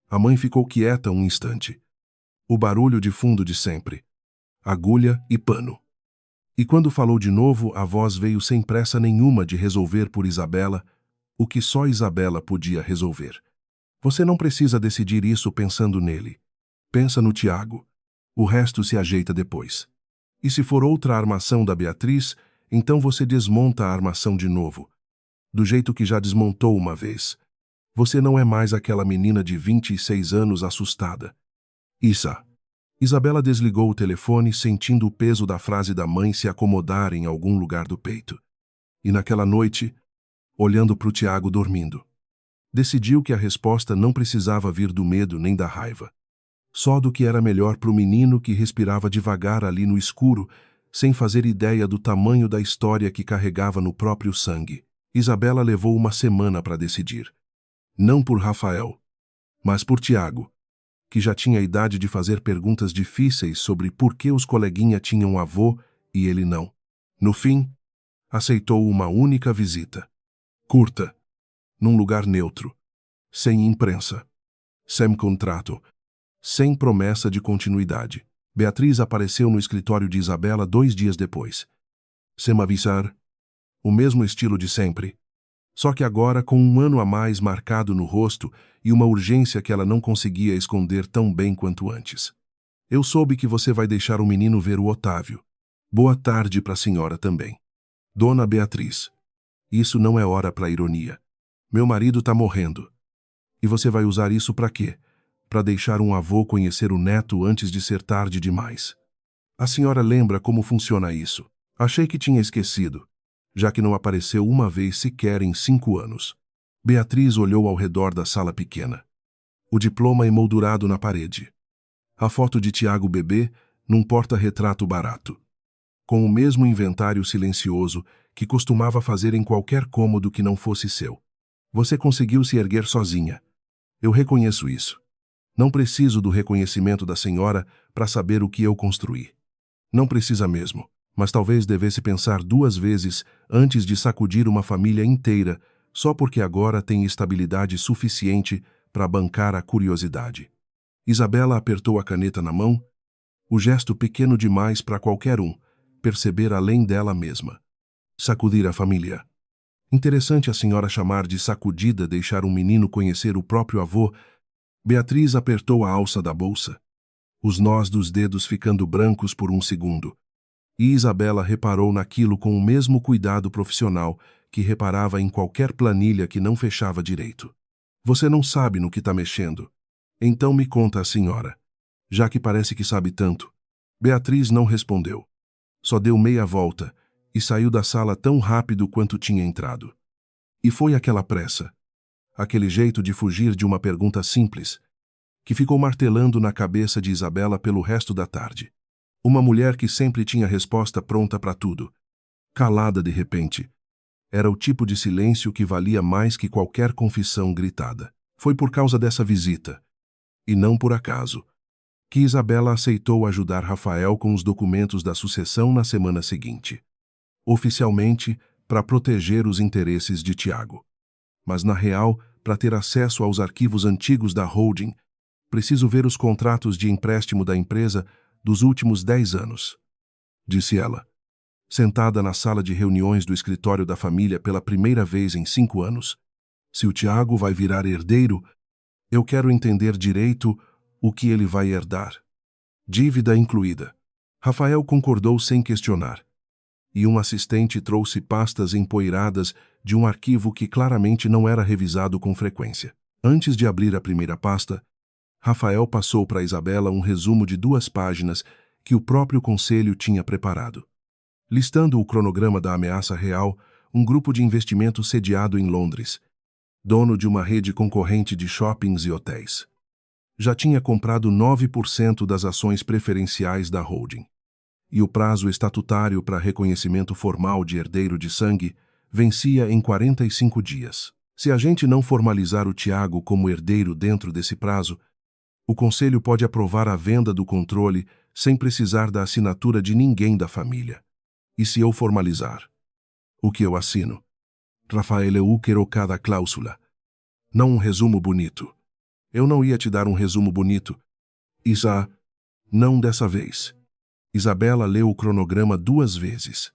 A mãe ficou quieta um instante. O barulho de fundo de sempre. Agulha e pano. E quando falou de novo, a voz veio sem pressa nenhuma de resolver por Isabela o que só Isabela podia resolver. Você não precisa decidir isso pensando nele. Pensa no Tiago. O resto se ajeita depois. E se for outra armação da Beatriz, então você desmonta a armação de novo, do jeito que já desmontou uma vez. Você não é mais aquela menina de 26 anos assustada. Isabela desligou o telefone, sentindo o peso da frase da mãe se acomodar em algum lugar do peito. E naquela noite, olhando para o Tiago dormindo, decidiu que a resposta não precisava vir do medo nem da raiva. Só do que era melhor para o menino que respirava devagar ali no escuro, sem fazer ideia do tamanho da história que carregava no próprio sangue. Isabela levou uma semana para decidir. Não por Rafael, mas por Tiago, que já tinha a idade de fazer perguntas difíceis sobre por que os coleguinha tinham avô e ele não. No fim, aceitou uma única visita. Curta, num lugar neutro, sem imprensa, sem contrato, sem promessa de continuidade. Beatriz apareceu no escritório de Isabela 2 dias depois. Sem avisar. O mesmo estilo de sempre. Só que agora com um ano a mais marcado no rosto e uma urgência que ela não conseguia esconder tão bem quanto antes. Eu soube que você vai deixar o menino ver o Otávio. Boa tarde para a senhora também. Dona Beatriz. Isso não é hora para ironia. Meu marido tá morrendo. E você vai usar isso para quê? Para deixar um avô conhecer o neto antes de ser tarde demais. A senhora lembra como funciona isso? Achei que tinha esquecido, já que não apareceu uma vez sequer em 5 anos. Beatriz olhou ao redor da sala pequena. O diploma emoldurado na parede. A foto de Tiago bebê num porta-retrato barato. Com o mesmo inventário silencioso que costumava fazer em qualquer cômodo que não fosse seu. Você conseguiu se erguer sozinha. Eu reconheço isso. Não preciso do reconhecimento da senhora para saber o que eu construí. Não precisa mesmo, mas talvez devesse pensar 2 vezes antes de sacudir uma família inteira só porque agora tem estabilidade suficiente para bancar a curiosidade. Isabela apertou a caneta na mão, o gesto pequeno demais para qualquer um perceber além dela mesma. Sacudir a família. Interessante a senhora chamar de sacudida deixar um menino conhecer o próprio avô. Beatriz apertou a alça da bolsa, os nós dos dedos ficando brancos por um segundo. E Isabela reparou naquilo com o mesmo cuidado profissional que reparava em qualquer planilha que não fechava direito. Você não sabe no que está mexendo. Então me conta a senhora, já que parece que sabe tanto. Beatriz não respondeu. Só deu meia volta e saiu da sala tão rápido quanto tinha entrado. E foi aquela pressa, aquele jeito de fugir de uma pergunta simples, que ficou martelando na cabeça de Isabela pelo resto da tarde. Uma mulher que sempre tinha resposta pronta para tudo. Calada de repente. Era o tipo de silêncio que valia mais que qualquer confissão gritada. Foi por causa dessa visita, e não por acaso, que Isabela aceitou ajudar Rafael com os documentos da sucessão na semana seguinte. Oficialmente, para proteger os interesses de Tiago. Mas na real, para ter acesso aos arquivos antigos da holding, preciso ver os contratos de empréstimo da empresa dos últimos 10 anos, disse ela, sentada na sala de reuniões do escritório da família pela primeira vez em 5 anos. Se o Tiago vai virar herdeiro, eu quero entender direito o que ele vai herdar. Dívida incluída. Rafael concordou sem questionar. E um assistente trouxe pastas empoeiradas de um arquivo que claramente não era revisado com frequência. Antes de abrir a primeira pasta, Rafael passou para Isabela um resumo de 2 páginas que o próprio conselho tinha preparado. Listando o cronograma da ameaça real, um grupo de investimento sediado em Londres, dono de uma rede concorrente de shoppings e hotéis. Já tinha comprado 9% das ações preferenciais da holding. E o prazo estatutário para reconhecimento formal de herdeiro de sangue vencia em 45 dias. Se a gente não formalizar o Tiago como herdeiro dentro desse prazo, o Conselho pode aprovar a venda do controle sem precisar da assinatura de ninguém da família. E se eu formalizar? O que eu assino? Rafael quero cada cláusula. Não um resumo bonito. Eu não ia te dar um resumo bonito. Isa, não dessa vez. Isabela leu o cronograma 2 vezes,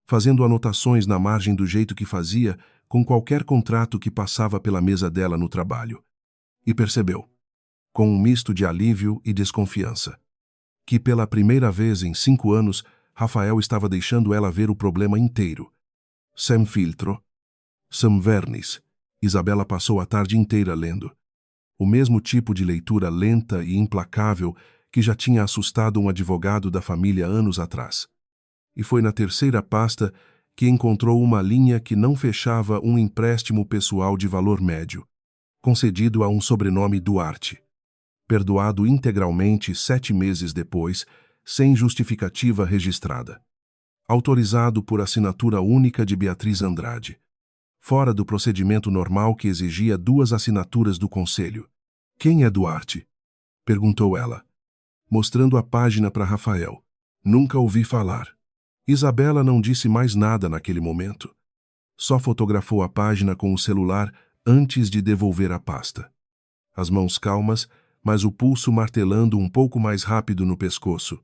fazendo anotações na margem do jeito que fazia com qualquer contrato que passava pela mesa dela no trabalho. E percebeu, com um misto de alívio e desconfiança, que pela primeira vez em 5 anos, Rafael estava deixando ela ver o problema inteiro. Sem filtro, sem verniz. Isabela passou a tarde inteira lendo. O mesmo tipo de leitura lenta e implacável que já tinha assustado um advogado da família anos atrás. E foi na terceira pasta que encontrou uma linha que não fechava um empréstimo pessoal de valor médio, concedido a um sobrenome Duarte, perdoado integralmente 7 meses depois, sem justificativa registrada. Autorizado por assinatura única de Beatriz Andrade, fora do procedimento normal que exigia 2 assinaturas do conselho. Quem é Duarte? Perguntou ela, mostrando a página para Rafael. Nunca ouvi falar. Isabela não disse mais nada naquele momento. Só fotografou a página com o celular antes de devolver a pasta. As mãos calmas, mas o pulso martelando um pouco mais rápido no pescoço.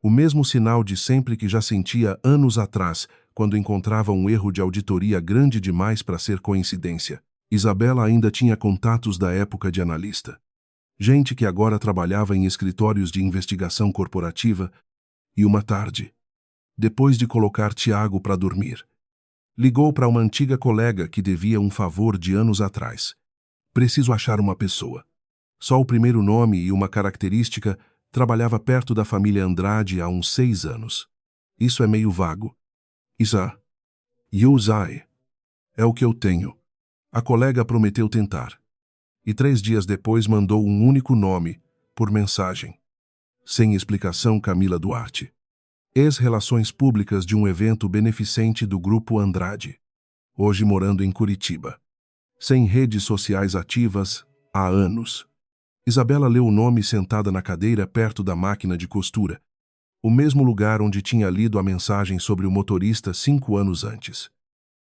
O mesmo sinal de sempre que já sentia anos atrás, quando encontrava um erro de auditoria grande demais para ser coincidência. Isabela ainda tinha contatos da época de analista. Gente que agora trabalhava em escritórios de investigação corporativa. E uma tarde, depois de colocar Tiago para dormir, ligou para uma antiga colega que devia um favor de anos atrás. Preciso achar uma pessoa. Só o primeiro nome e uma característica. Trabalhava perto da família Andrade há uns 6 anos. Isso é meio vago. Yuzai. É o que eu tenho. A colega prometeu tentar. E 3 dias depois mandou um único nome, por mensagem. Sem explicação, Camila Duarte. Ex-relações públicas de um evento beneficente do Grupo Andrade. Hoje morando em Curitiba. Sem redes sociais ativas há anos. Isabela leu o nome sentada na cadeira perto da máquina de costura, o mesmo lugar onde tinha lido a mensagem sobre o motorista 5 anos antes.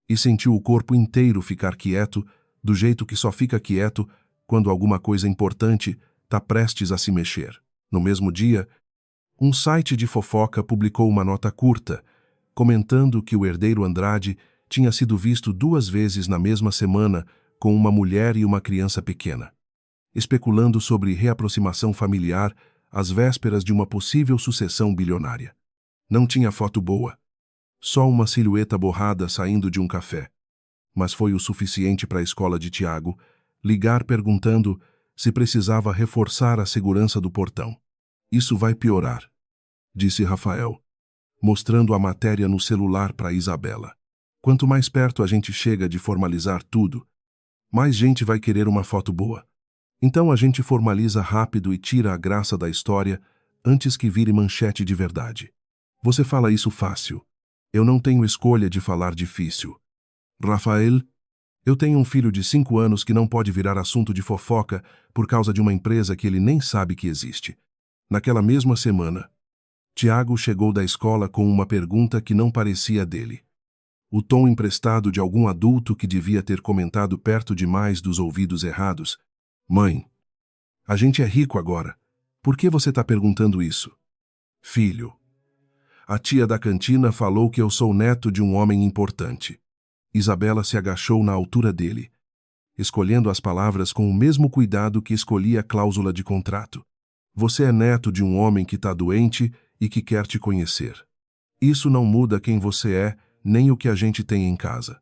E sentiu o corpo inteiro ficar quieto, do jeito que só fica quieto quando alguma coisa importante está prestes a se mexer. No mesmo dia, um site de fofoca publicou uma nota curta, comentando que o herdeiro Andrade tinha sido visto 2 vezes na mesma semana com uma mulher e uma criança pequena, especulando sobre reaproximação familiar às vésperas de uma possível sucessão bilionária. Não tinha foto boa, só uma silhueta borrada saindo de um café. Mas foi o suficiente para a escola de Tiago ligar perguntando se precisava reforçar a segurança do portão. Isso vai piorar, disse Rafael, mostrando a matéria no celular para Isabela. Quanto mais perto a gente chega de formalizar tudo, mais gente vai querer uma foto boa. Então a gente formaliza rápido e tira a graça da história antes que vire manchete de verdade. Você fala isso fácil. Eu não tenho escolha de falar difícil. Rafael, eu tenho um filho de 5 anos que não pode virar assunto de fofoca por causa de uma empresa que ele nem sabe que existe. Naquela mesma semana, Tiago chegou da escola com uma pergunta que não parecia dele. O tom emprestado de algum adulto que devia ter comentado perto demais dos ouvidos errados. Mãe, a gente é rico agora. Por que você está perguntando isso? Filho, a tia da cantina falou que eu sou neto de um homem importante. Isabela se agachou na altura dele, escolhendo as palavras com o mesmo cuidado que escolhia a cláusula de contrato. Você é neto de um homem que está doente e que quer te conhecer. Isso não muda quem você é, nem o que a gente tem em casa.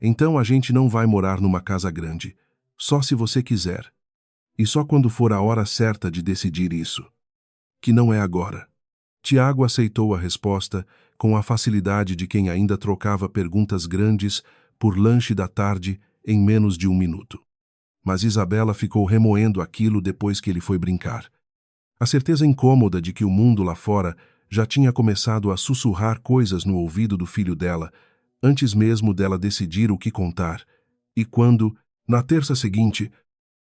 Então a gente não vai morar numa casa grande, só se você quiser. E só quando for a hora certa de decidir isso. Que não é agora. Tiago aceitou a resposta com a facilidade de quem ainda trocava perguntas grandes por lanche da tarde em menos de 1 minuto. Mas Isabela ficou remoendo aquilo depois que ele foi brincar. A certeza incômoda de que o mundo lá fora já tinha começado a sussurrar coisas no ouvido do filho dela, antes mesmo dela decidir o que contar, e quando, na terça seguinte,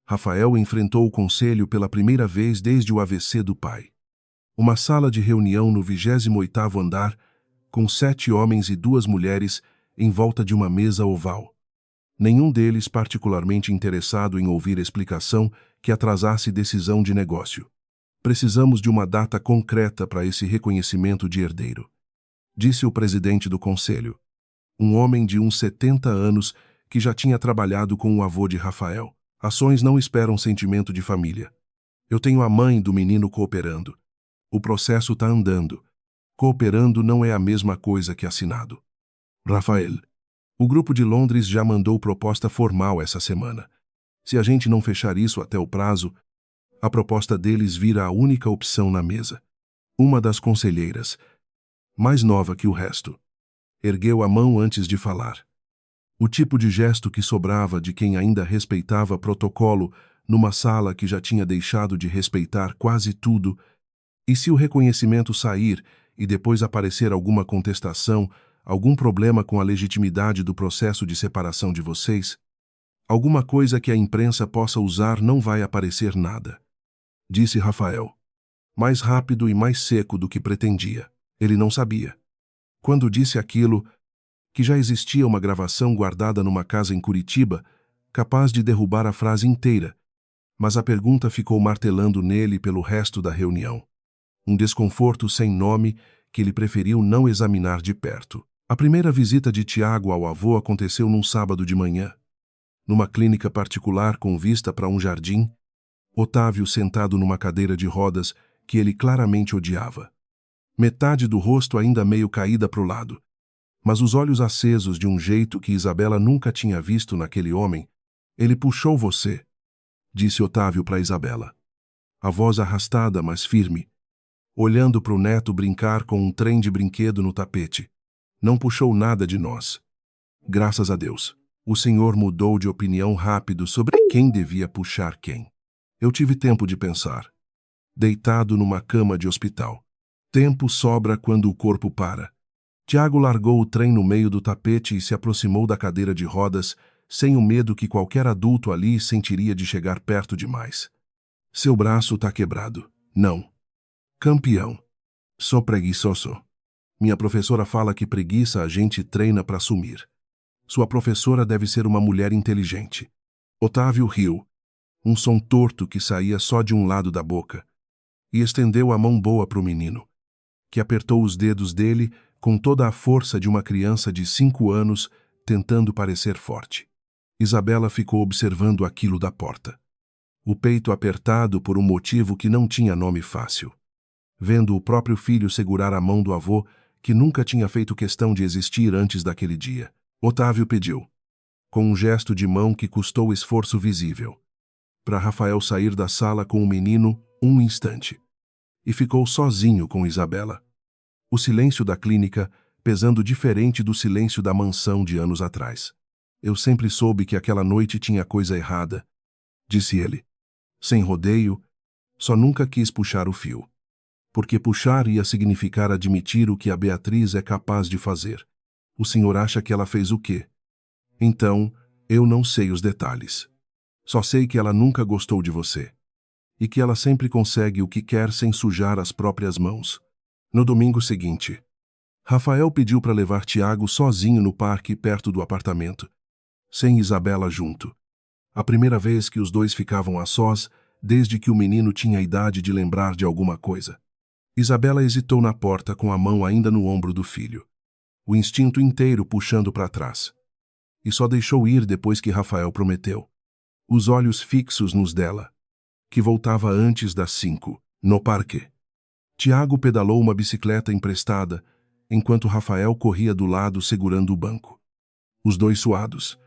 Rafael enfrentou o conselho pela primeira vez desde o AVC do pai. Uma sala de reunião no 28º andar, com 7 homens e 2 mulheres em volta de uma mesa oval. Nenhum deles particularmente interessado em ouvir explicação que atrasasse decisão de negócio. Precisamos de uma data concreta para esse reconhecimento de herdeiro, disse o presidente do conselho, um homem de uns 70 anos que já tinha trabalhado com o avô de Rafael. Ações não esperam sentimento de família. Eu tenho a mãe do menino cooperando. O processo está andando. Cooperando não é a mesma coisa que assinado. Rafael, o grupo de Londres já mandou proposta formal essa semana. Se a gente não fechar isso até o prazo, a proposta deles vira a única opção na mesa. Uma das conselheiras, mais nova que o resto, ergueu a mão antes de falar. O tipo de gesto que sobrava de quem ainda respeitava protocolo numa sala que já tinha deixado de respeitar quase tudo. E se o reconhecimento sair e depois aparecer alguma contestação, algum problema com a legitimidade do processo de separação de vocês, alguma coisa que a imprensa possa usar, não vai aparecer nada, disse Rafael, mais rápido e mais seco do que pretendia. Ele não sabia. Quando disse aquilo, que já existia uma gravação guardada numa casa em Curitiba, capaz de derrubar a frase inteira, Mas a pergunta ficou martelando nele pelo resto da reunião. Um desconforto sem nome que ele preferiu não examinar de perto. A primeira visita de Tiago ao avô aconteceu num sábado de manhã. Numa clínica particular com vista para um jardim, Otávio sentado numa cadeira de rodas que ele claramente odiava. Metade do rosto ainda meio caída para o lado, mas os olhos acesos de um jeito que Isabela nunca tinha visto naquele homem. Ele puxou você, disse Otávio para Isabela. A voz arrastada, mas firme, olhando para o neto brincar com um trem de brinquedo no tapete. Não puxou nada de nós. Graças a Deus. O senhor mudou de opinião rápido sobre quem devia puxar quem. Eu tive tempo de pensar. Deitado numa cama de hospital. Tempo sobra quando o corpo para. Tiago largou o trem no meio do tapete e se aproximou da cadeira de rodas, sem o medo que qualquer adulto ali sentiria de chegar perto demais. Seu braço tá quebrado. Não. Campeão. Sou preguiçoso. Minha professora fala que preguiça a gente treina para sumir. Sua professora deve ser uma mulher inteligente. Otávio riu. Um som torto que saía só de um lado da boca. E estendeu a mão boa para o menino, que apertou os dedos dele com toda a força de uma criança de 5 anos tentando parecer forte. Isabela ficou observando aquilo da porta. O peito apertado por um motivo que não tinha nome fácil. Vendo o próprio filho segurar a mão do avô, que nunca tinha feito questão de existir antes daquele dia. Otávio pediu, com um gesto de mão que custou esforço visível, para Rafael sair da sala com o menino um instante. E ficou sozinho com Isabela. O silêncio da clínica pesando diferente do silêncio da mansão de anos atrás. Eu sempre soube que aquela noite tinha coisa errada, disse ele. Sem rodeio, só nunca quis puxar o fio. Porque puxar ia significar admitir o que a Beatriz é capaz de fazer. O senhor acha que ela fez o quê? Então, eu não sei os detalhes. Só sei que ela nunca gostou de você. E que ela sempre consegue o que quer sem sujar as próprias mãos. No domingo seguinte, Rafael pediu para levar Tiago sozinho no parque perto do apartamento, sem Isabela junto. A primeira vez que os dois ficavam a sós, desde que o menino tinha a idade de lembrar de alguma coisa. Isabela hesitou na porta com a mão ainda no ombro do filho, o instinto inteiro puxando para trás. E só deixou ir depois que Rafael prometeu. Os olhos fixos nos dela, que voltava antes das 5, no parque. Tiago pedalou uma bicicleta emprestada, enquanto Rafael corria do lado segurando o banco. Os dois suados.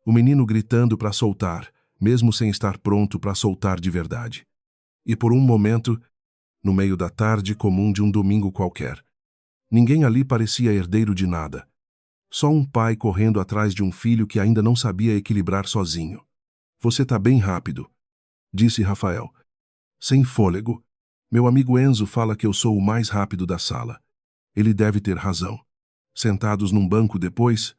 O menino gritando para soltar, mesmo sem estar pronto para soltar de verdade. E por um momento, no meio da tarde comum de um domingo qualquer, ninguém ali parecia herdeiro de nada. Só um pai correndo atrás de um filho que ainda não sabia equilibrar sozinho. Você tá bem rápido, disse Rafael. Sem fôlego. Meu amigo Enzo fala que eu sou o mais rápido da sala. Ele deve ter razão. Sentados num banco depois,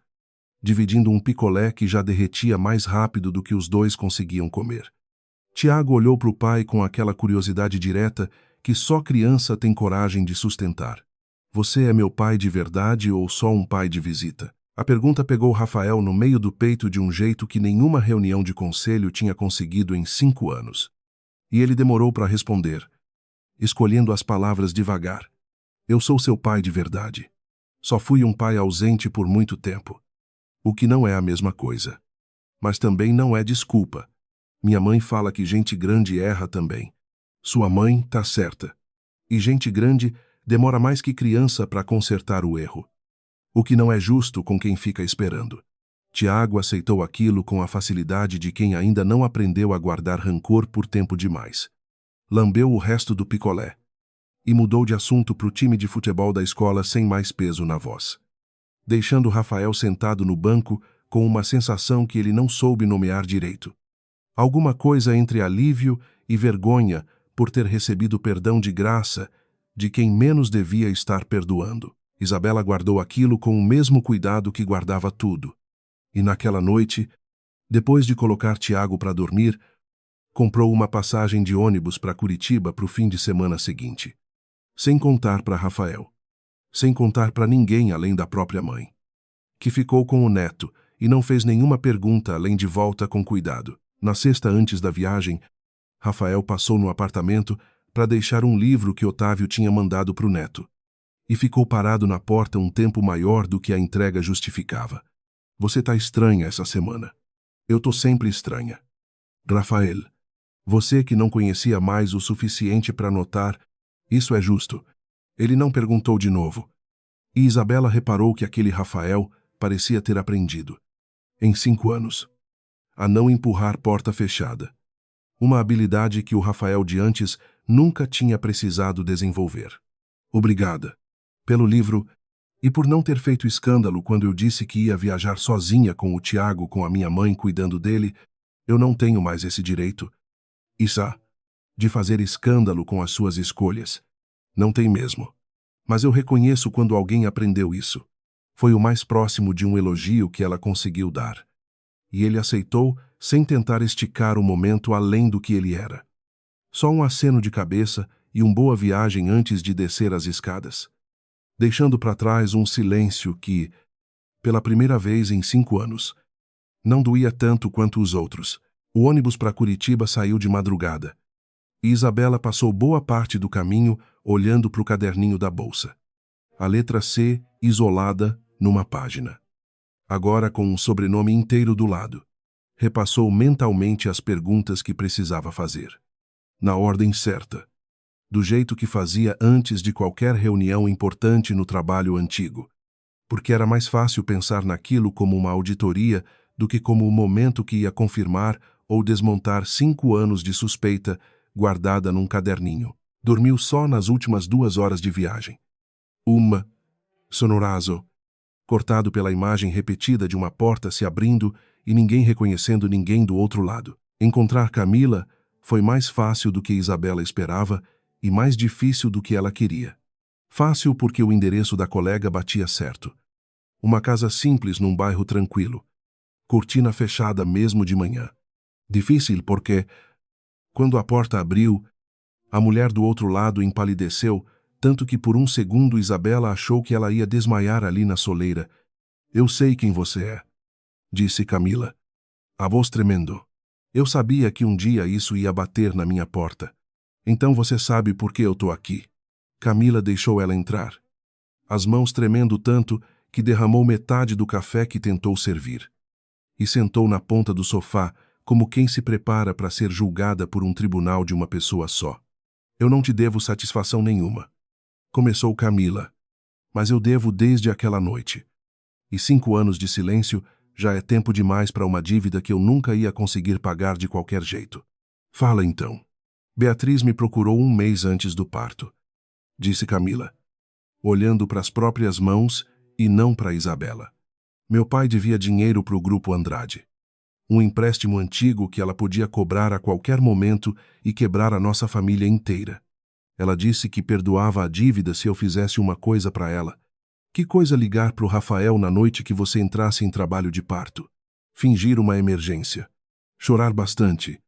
dividindo um picolé que já derretia mais rápido do que os dois conseguiam comer. Tiago olhou para o pai com aquela curiosidade direta que só criança tem coragem de sustentar. Você é meu pai de verdade ou só um pai de visita? A pergunta pegou Rafael no meio do peito de um jeito que nenhuma reunião de conselho tinha conseguido em 5 anos. E ele demorou para responder, escolhendo as palavras devagar. Eu sou seu pai de verdade. Só fui um pai ausente por muito tempo. O que não é a mesma coisa. Mas também não é desculpa. Minha mãe fala que gente grande erra também. Sua mãe tá certa. E gente grande demora mais que criança para consertar o erro. O que não é justo com quem fica esperando. Tiago aceitou aquilo com a facilidade de quem ainda não aprendeu a guardar rancor por tempo demais. Lambeu o resto do picolé. E mudou de assunto para o time de futebol da escola sem mais peso na voz. Deixando Rafael sentado no banco com uma sensação que ele não soube nomear direito. Alguma coisa entre alívio e vergonha por ter recebido perdão de graça de quem menos devia estar perdoando. Isabela guardou aquilo com o mesmo cuidado que guardava tudo. E naquela noite, depois de colocar Tiago para dormir, comprou uma passagem de ônibus para Curitiba para o fim de semana seguinte. Sem contar para Rafael. Sem contar para ninguém além da própria mãe. Que ficou com o neto e não fez nenhuma pergunta além de volta com cuidado. Na sexta antes da viagem, Rafael passou no apartamento para deixar um livro que Otávio tinha mandado para o neto. E ficou parado na porta um tempo maior do que a entrega justificava. Você tá estranha essa semana. Eu tô sempre estranha. Rafael, você que não conhecia mais o suficiente para notar, isso é justo. Ele não perguntou de novo. E Isabela reparou que aquele Rafael parecia ter aprendido, em 5 anos, a não empurrar porta fechada. Uma habilidade que o Rafael de antes nunca tinha precisado desenvolver. Obrigada pelo livro e por não ter feito escândalo quando eu disse que ia viajar sozinha com o Tiago, com a minha mãe cuidando dele. Eu não tenho mais esse direito. Isa, de fazer escândalo com as suas escolhas. Não tem mesmo. Mas eu reconheço quando alguém aprendeu isso. Foi o mais próximo de um elogio que ela conseguiu dar. E ele aceitou sem tentar esticar o momento além do que ele era. Só um aceno de cabeça e uma boa viagem antes de descer as escadas, deixando para trás um silêncio que, pela primeira vez em 5 anos, não doía tanto quanto os outros. O ônibus para Curitiba saiu de madrugada, e Isabela passou boa parte do caminho olhando para o caderninho da bolsa. A letra C isolada numa página. Agora com um sobrenome inteiro do lado. Repassou mentalmente as perguntas que precisava fazer. Na ordem certa. Do jeito que fazia antes de qualquer reunião importante no trabalho antigo. Porque era mais fácil pensar naquilo como uma auditoria do que como o momento que ia confirmar ou desmontar 5 anos de suspeita guardada num caderninho. Dormiu só nas últimas 2 horas de viagem. Sonorazo, cortado pela imagem repetida de uma porta se abrindo e ninguém reconhecendo ninguém do outro lado. Encontrar Camila foi mais fácil do que Isabela esperava e mais difícil do que ela queria. Fácil porque o endereço da colega batia certo. Uma casa simples num bairro tranquilo. Cortina fechada mesmo de manhã. Difícil porque, quando a porta abriu, a mulher do outro lado empalideceu, tanto que por um segundo Isabela achou que ela ia desmaiar ali na soleira. Eu sei quem você é, disse Camila, a voz tremendo. Eu sabia que um dia isso ia bater na minha porta. Então você sabe por que eu tô aqui. Camila deixou ela entrar, as mãos tremendo tanto que derramou metade do café que tentou servir. E sentou na ponta do sofá, como quem se prepara para ser julgada por um tribunal de uma pessoa só. Eu não te devo satisfação nenhuma. Começou Camila. Mas eu devo desde aquela noite. E 5 anos de silêncio já é tempo demais para uma dívida que eu nunca ia conseguir pagar de qualquer jeito. Fala então. Beatriz me procurou 1 mês antes do parto, disse Camila, olhando para as próprias mãos e não para Isabela. Meu pai devia dinheiro para o Grupo Andrade. Um empréstimo antigo que ela podia cobrar a qualquer momento e quebrar a nossa família inteira. Ela disse que perdoava a dívida se eu fizesse uma coisa para ela. Que coisa ligar para o Rafael na noite que você entrasse em trabalho de parto? Fingir uma emergência. Chorar bastante.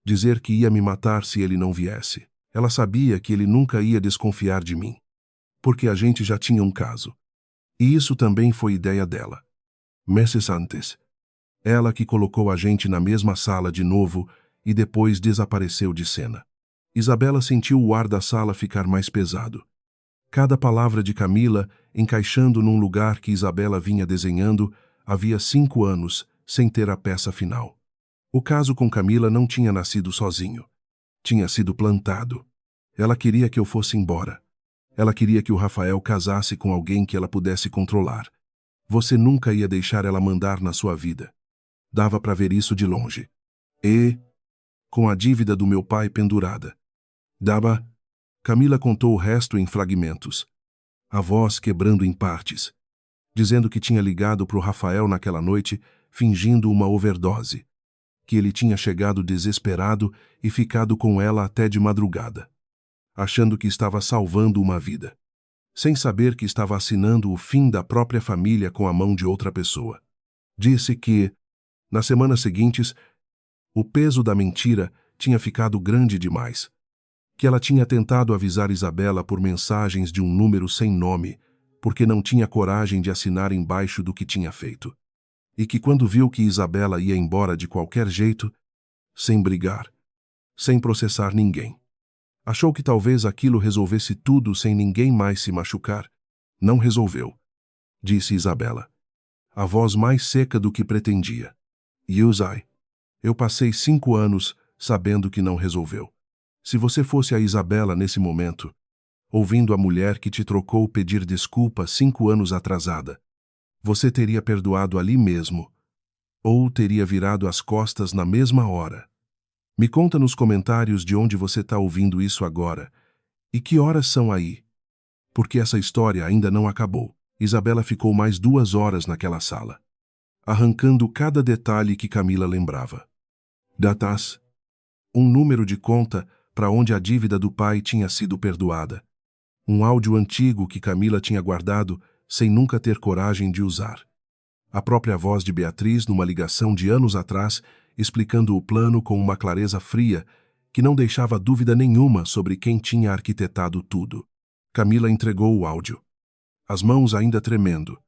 Dizer que ia me matar se ele não viesse. Ela sabia que ele nunca ia desconfiar de mim. Porque a gente já tinha um caso. E isso também foi ideia dela. Meses antes. Ela que colocou a gente na mesma sala de novo e depois desapareceu de cena. Isabela sentiu o ar da sala ficar mais pesado. Cada palavra de Camila encaixando num lugar que Isabela vinha desenhando havia 5 anos, sem ter a peça final. O caso com Camila não tinha nascido sozinho. Tinha sido plantado. Ela queria que eu fosse embora. Ela queria que o Rafael casasse com alguém que ela pudesse controlar. Você nunca ia deixar ela mandar na sua vida. Dava para ver isso de longe. E, com a dívida do meu pai pendurada. Dava. Camila contou o resto em fragmentos. A voz quebrando em partes. Dizendo que tinha ligado para o Rafael naquela noite, fingindo uma overdose. Que ele tinha chegado desesperado e ficado com ela até de madrugada. Achando que estava salvando uma vida. Sem saber que estava assinando o fim da própria família com a mão de outra pessoa. Disse que, nas semanas seguintes, o peso da mentira tinha ficado grande demais. Que ela tinha tentado avisar Isabela por mensagens de um número sem nome, porque não tinha coragem de assinar embaixo do que tinha feito. E que quando viu que Isabela ia embora de qualquer jeito, sem brigar, sem processar ninguém. Achou que talvez aquilo resolvesse tudo sem ninguém mais se machucar. Não resolveu, disse Isabela, a voz mais seca do que pretendia. Yusai, eu passei 5 anos sabendo que não resolveu. Se você fosse a Isabela nesse momento, ouvindo a mulher que te trocou pedir desculpa 5 anos atrasada, você teria perdoado ali mesmo, ou teria virado as costas na mesma hora. Me conta nos comentários de onde você está ouvindo isso agora, e que horas são aí, porque essa história ainda não acabou. Isabela ficou mais 2 horas naquela sala, arrancando cada detalhe que Camila lembrava. Datas, um número de conta para onde a dívida do pai tinha sido perdoada. Um áudio antigo que Camila tinha guardado sem nunca ter coragem de usar. A própria voz de Beatriz numa ligação de anos atrás, explicando o plano com uma clareza fria que não deixava dúvida nenhuma sobre quem tinha arquitetado tudo. Camila entregou o áudio, as mãos ainda tremendo,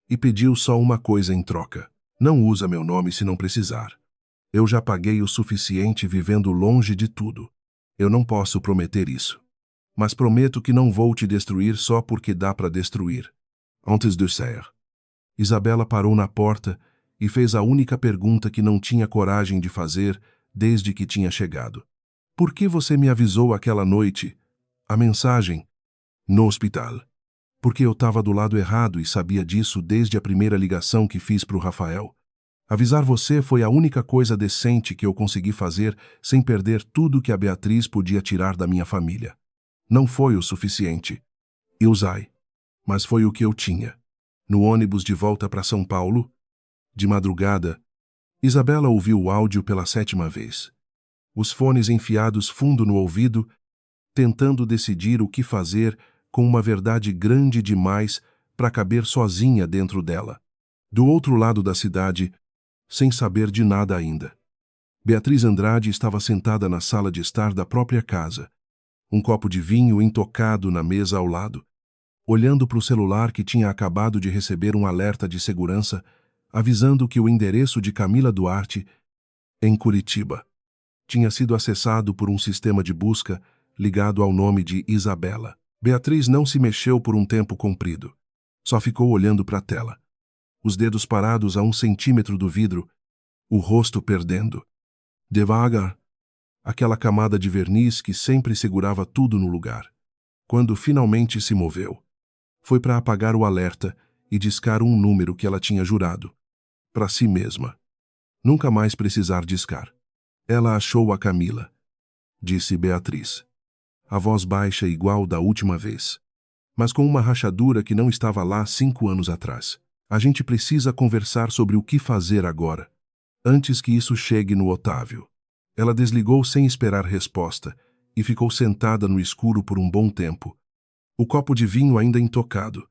e pediu só uma coisa em troca. Não usa meu nome se não precisar. Eu já paguei o suficiente vivendo longe de tudo. Eu não posso prometer isso. Mas prometo que não vou te destruir só porque dá para destruir. Antes de sair. Isabela parou na porta e fez a única pergunta que não tinha coragem de fazer desde que tinha chegado. Por que você me avisou aquela noite? A mensagem? No hospital. Porque eu estava do lado errado e sabia disso desde a primeira ligação que fiz para o Rafael. Avisar você foi a única coisa decente que eu consegui fazer sem perder tudo que a Beatriz podia tirar da minha família. Não foi o suficiente. Usai. Mas foi o que eu tinha. No ônibus de volta para São Paulo, de madrugada, Isabela ouviu o áudio pela 7ª vez. Os fones enfiados fundo no ouvido, tentando decidir o que fazer com uma verdade grande demais para caber sozinha dentro dela. Do outro lado da cidade, sem saber de nada ainda. Beatriz Andrade estava sentada na sala de estar da própria casa, um copo de vinho intocado na mesa ao lado, olhando para o celular que tinha acabado de receber um alerta de segurança, avisando que o endereço de Camila Duarte, em Curitiba, tinha sido acessado por um sistema de busca ligado ao nome de Isabela. Beatriz não se mexeu por um tempo comprido. Só ficou olhando para a tela, os dedos parados a 1 centímetro do vidro, o rosto perdendo. Devagar, aquela camada de verniz que sempre segurava tudo no lugar. Quando finalmente se moveu, foi para apagar o alerta e discar um número que ela tinha jurado, para si mesma. Nunca mais precisar discar. Ela achou a Camila, disse Beatriz. A voz baixa igual da última vez, mas com uma rachadura que não estava lá 5 anos atrás. A gente precisa conversar sobre o que fazer agora, antes que isso chegue no Otávio. Ela desligou sem esperar resposta e ficou sentada no escuro por um bom tempo, o copo de vinho ainda intocado.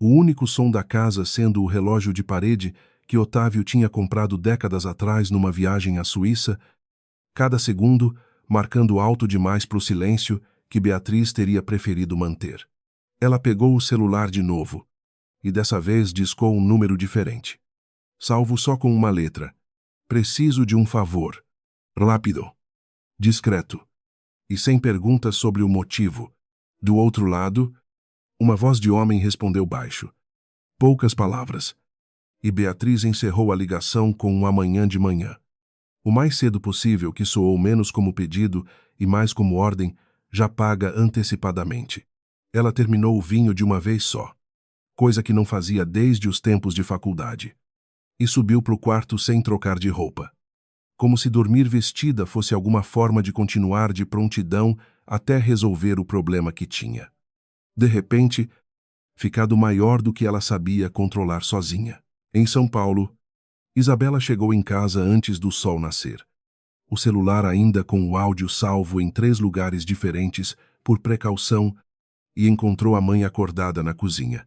O único som da casa sendo o relógio de parede que Otávio tinha comprado décadas atrás numa viagem à Suíça, cada segundo marcando alto demais para o silêncio que Beatriz teria preferido manter. Ela pegou o celular de novo, e dessa vez discou um número diferente. Salvo só com uma letra. Preciso de um favor. Rápido. Discreto. E sem perguntas sobre o motivo. Do outro lado, uma voz de homem respondeu baixo. Poucas palavras. E Beatriz encerrou a ligação com um amanhã de manhã. O mais cedo possível, que soou menos como pedido e mais como ordem, já paga antecipadamente. Ela terminou o vinho de uma vez só, coisa que não fazia desde os tempos de faculdade, e subiu para o quarto sem trocar de roupa. Como se dormir vestida fosse alguma forma de continuar de prontidão até resolver o problema que tinha. De repente, ficado maior do que ela sabia controlar sozinha. Em São Paulo, Isabela chegou em casa antes do sol nascer. O celular ainda com o áudio salvo em 3 lugares diferentes, por precaução, e encontrou a mãe acordada na cozinha.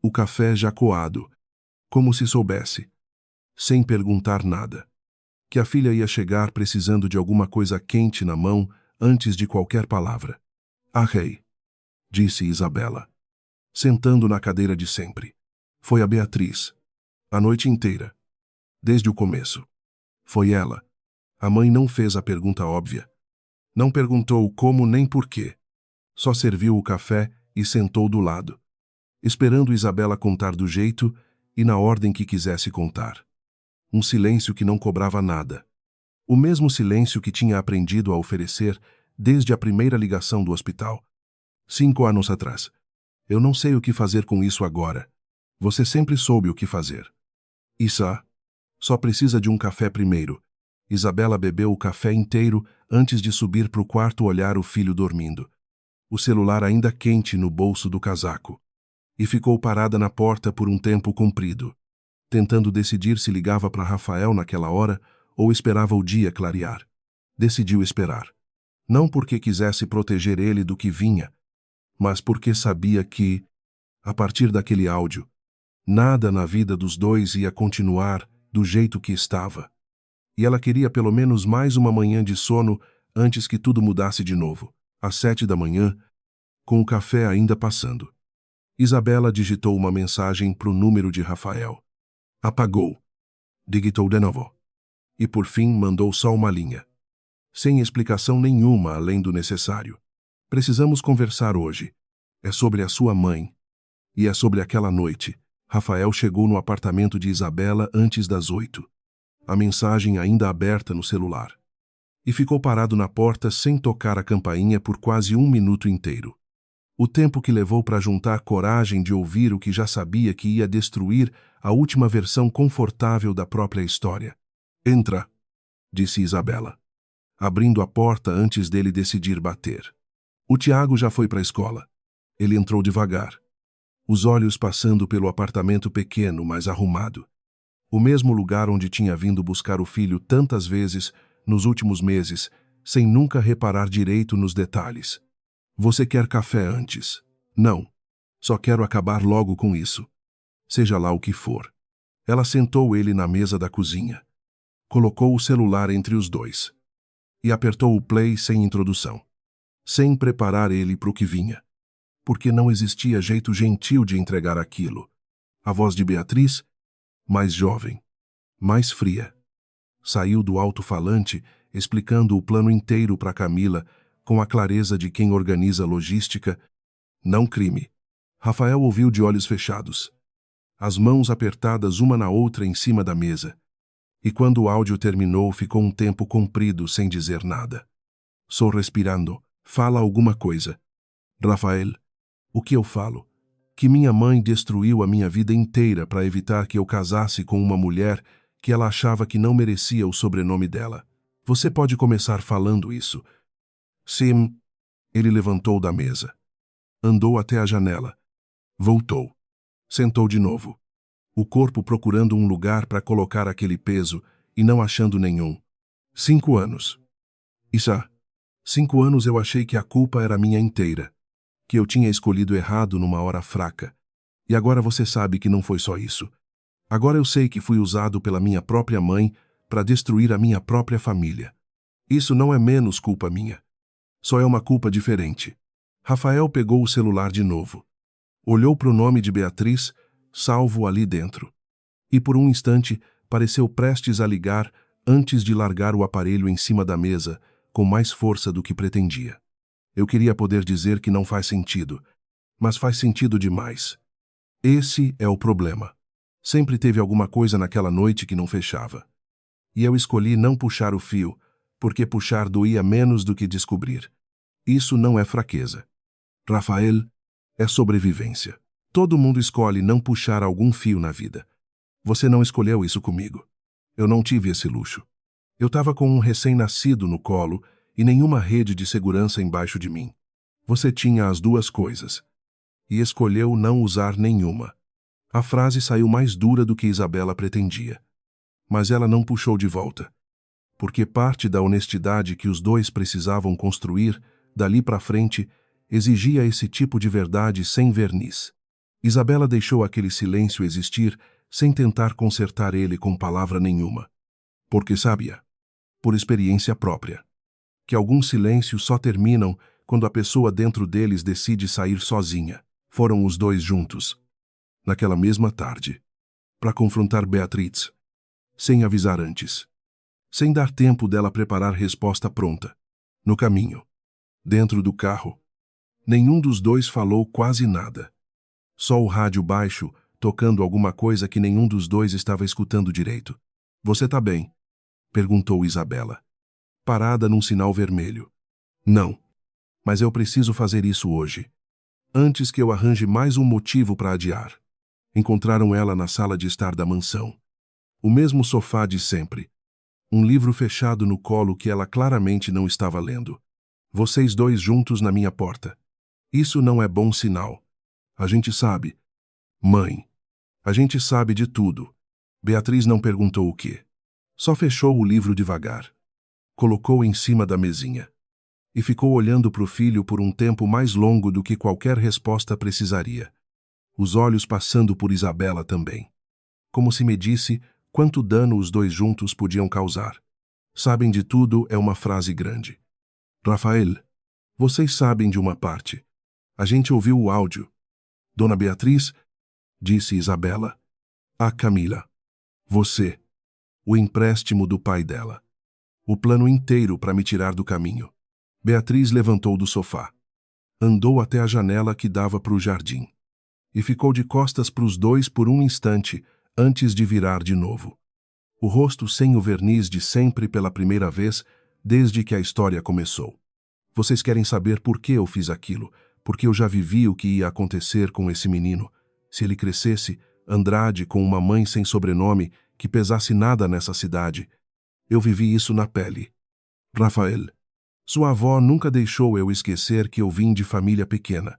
O café já coado, como se soubesse, sem perguntar nada, que a filha ia chegar precisando de alguma coisa quente na mão antes de qualquer palavra. Rei, disse Isabela, sentando na cadeira de sempre. Foi a Beatriz. A noite inteira. Desde o começo. Foi ela. A mãe não fez a pergunta óbvia. Não perguntou como nem porquê. Só serviu o café e sentou do lado, esperando Isabela contar do jeito e na ordem que quisesse contar. Um silêncio que não cobrava nada. O mesmo silêncio que tinha aprendido a oferecer desde a primeira ligação do hospital. 5 anos atrás. Eu não sei o que fazer com isso agora. Você sempre soube o que fazer. Issa, só precisa de um café primeiro. Isabela bebeu o café inteiro antes de subir para o quarto olhar o filho dormindo. O celular ainda quente no bolso do casaco. E ficou parada na porta por um tempo comprido, tentando decidir se ligava para Rafael naquela hora ou esperava o dia clarear. Decidiu esperar. Não porque quisesse proteger ele do que vinha, mas porque sabia que, a partir daquele áudio, nada na vida dos dois ia continuar do jeito que estava. E ela queria pelo menos mais uma manhã de sono antes que tudo mudasse de novo, às 7 da manhã, com o café ainda passando. Isabela digitou uma mensagem para o número de Rafael. Apagou. Digitou de novo. E por fim mandou só uma linha. Sem explicação nenhuma além do necessário. Precisamos conversar hoje. É sobre a sua mãe. E é sobre aquela noite. Rafael chegou no apartamento de Isabela antes das 8. A mensagem ainda aberta no celular. E ficou parado na porta sem tocar a campainha por quase 1 minuto inteiro. O tempo que levou para juntar coragem de ouvir o que já sabia que ia destruir a última versão confortável da própria história. Entra, disse Isabela, abrindo a porta antes dele decidir bater. O Tiago já foi para a escola. Ele entrou devagar, os olhos passando pelo apartamento pequeno, mas arrumado. O mesmo lugar onde tinha vindo buscar o filho tantas vezes nos últimos meses, sem nunca reparar direito nos detalhes. Você quer café antes? Não. Só quero acabar logo com isso. Seja lá o que for. Ela sentou ele na mesa da cozinha. Colocou o celular entre os dois. E apertou o play sem introdução. Sem preparar ele para o que vinha. Porque não existia jeito gentil de entregar aquilo. A voz de Beatriz, mais jovem, mais fria, saiu do alto-falante explicando o plano inteiro para Camila, com a clareza de quem organiza logística, não crime. Rafael ouviu de olhos fechados, as mãos apertadas uma na outra em cima da mesa. E quando o áudio terminou, ficou um tempo comprido sem dizer nada. Só respirando. Fala alguma coisa. Rafael, o que eu falo? Que minha mãe destruiu a minha vida inteira para evitar que eu casasse com uma mulher que ela achava que não merecia o sobrenome dela. Você pode começar falando isso. Sim. Ele levantou da mesa. Andou até a janela. Voltou. Sentou de novo. O corpo procurando um lugar para colocar aquele peso e não achando nenhum. 5 anos. Issa, 5 anos eu achei que a culpa era minha inteira. Que eu tinha escolhido errado numa hora fraca. E agora você sabe que não foi só isso. Agora eu sei que fui usado pela minha própria mãe para destruir a minha própria família. Isso não é menos culpa minha. Só é uma culpa diferente. Rafael pegou o celular de novo. Olhou para o nome de Beatriz, salvo ali dentro. E por um instante pareceu prestes a ligar antes de largar o aparelho em cima da mesa, com mais força do que pretendia. Eu queria poder dizer que não faz sentido, mas faz sentido demais. Esse é o problema. Sempre teve alguma coisa naquela noite que não fechava. E eu escolhi não puxar o fio, porque puxar doía menos do que descobrir. Isso não é fraqueza. Rafael, é sobrevivência. Todo mundo escolhe não puxar algum fio na vida. Você não escolheu isso comigo. Eu não tive esse luxo. Eu estava com um recém-nascido no colo e nenhuma rede de segurança embaixo de mim. Você tinha as duas coisas. E escolheu não usar nenhuma. A frase saiu mais dura do que Isabela pretendia. Mas ela não puxou de volta. Porque parte da honestidade que os dois precisavam construir, dali para frente, exigia esse tipo de verdade sem verniz. Isabela deixou aquele silêncio existir sem tentar consertar ele com palavra nenhuma. Porque sabia, por experiência própria, que alguns silêncios só terminam quando a pessoa dentro deles decide sair sozinha. Foram os dois juntos, naquela mesma tarde, para confrontar Beatriz, sem avisar antes, sem dar tempo dela preparar resposta pronta. No caminho, dentro do carro, nenhum dos dois falou quase nada. Só o rádio baixo, tocando alguma coisa que nenhum dos dois estava escutando direito. Você tá bem? Perguntou Isabela, parada num sinal vermelho. Não, mas eu preciso fazer isso hoje, antes que eu arranje mais um motivo para adiar. Encontraram ela na sala de estar da mansão. O mesmo sofá de sempre. Um livro fechado no colo que ela claramente não estava lendo. Vocês dois juntos na minha porta. Isso não é bom sinal. A gente sabe. Mãe, a gente sabe de tudo. Beatriz não perguntou o quê. Só fechou o livro devagar. Colocou em cima da mesinha. E ficou olhando para o filho por um tempo mais longo do que qualquer resposta precisaria. Os olhos passando por Isabela também. Como se medisse quanto dano os dois juntos podiam causar. Sabem de tudo é uma frase grande. Rafael, vocês sabem de uma parte. A gente ouviu o áudio. Dona Beatriz, disse Isabela. Ah, Camila. Você. O empréstimo do pai dela. O plano inteiro para me tirar do caminho. Beatriz levantou do sofá. Andou até a janela que dava para o jardim. E ficou de costas para os dois por um instante, antes de virar de novo. O rosto sem o verniz de sempre pela primeira vez, desde que a história começou. Vocês querem saber por que eu fiz aquilo, porque eu já vivi o que ia acontecer com esse menino. Se ele crescesse, Andrade, com uma mãe sem sobrenome, que pesasse nada nessa cidade. Eu vivi isso na pele. Rafael, sua avó nunca deixou eu esquecer que eu vim de família pequena.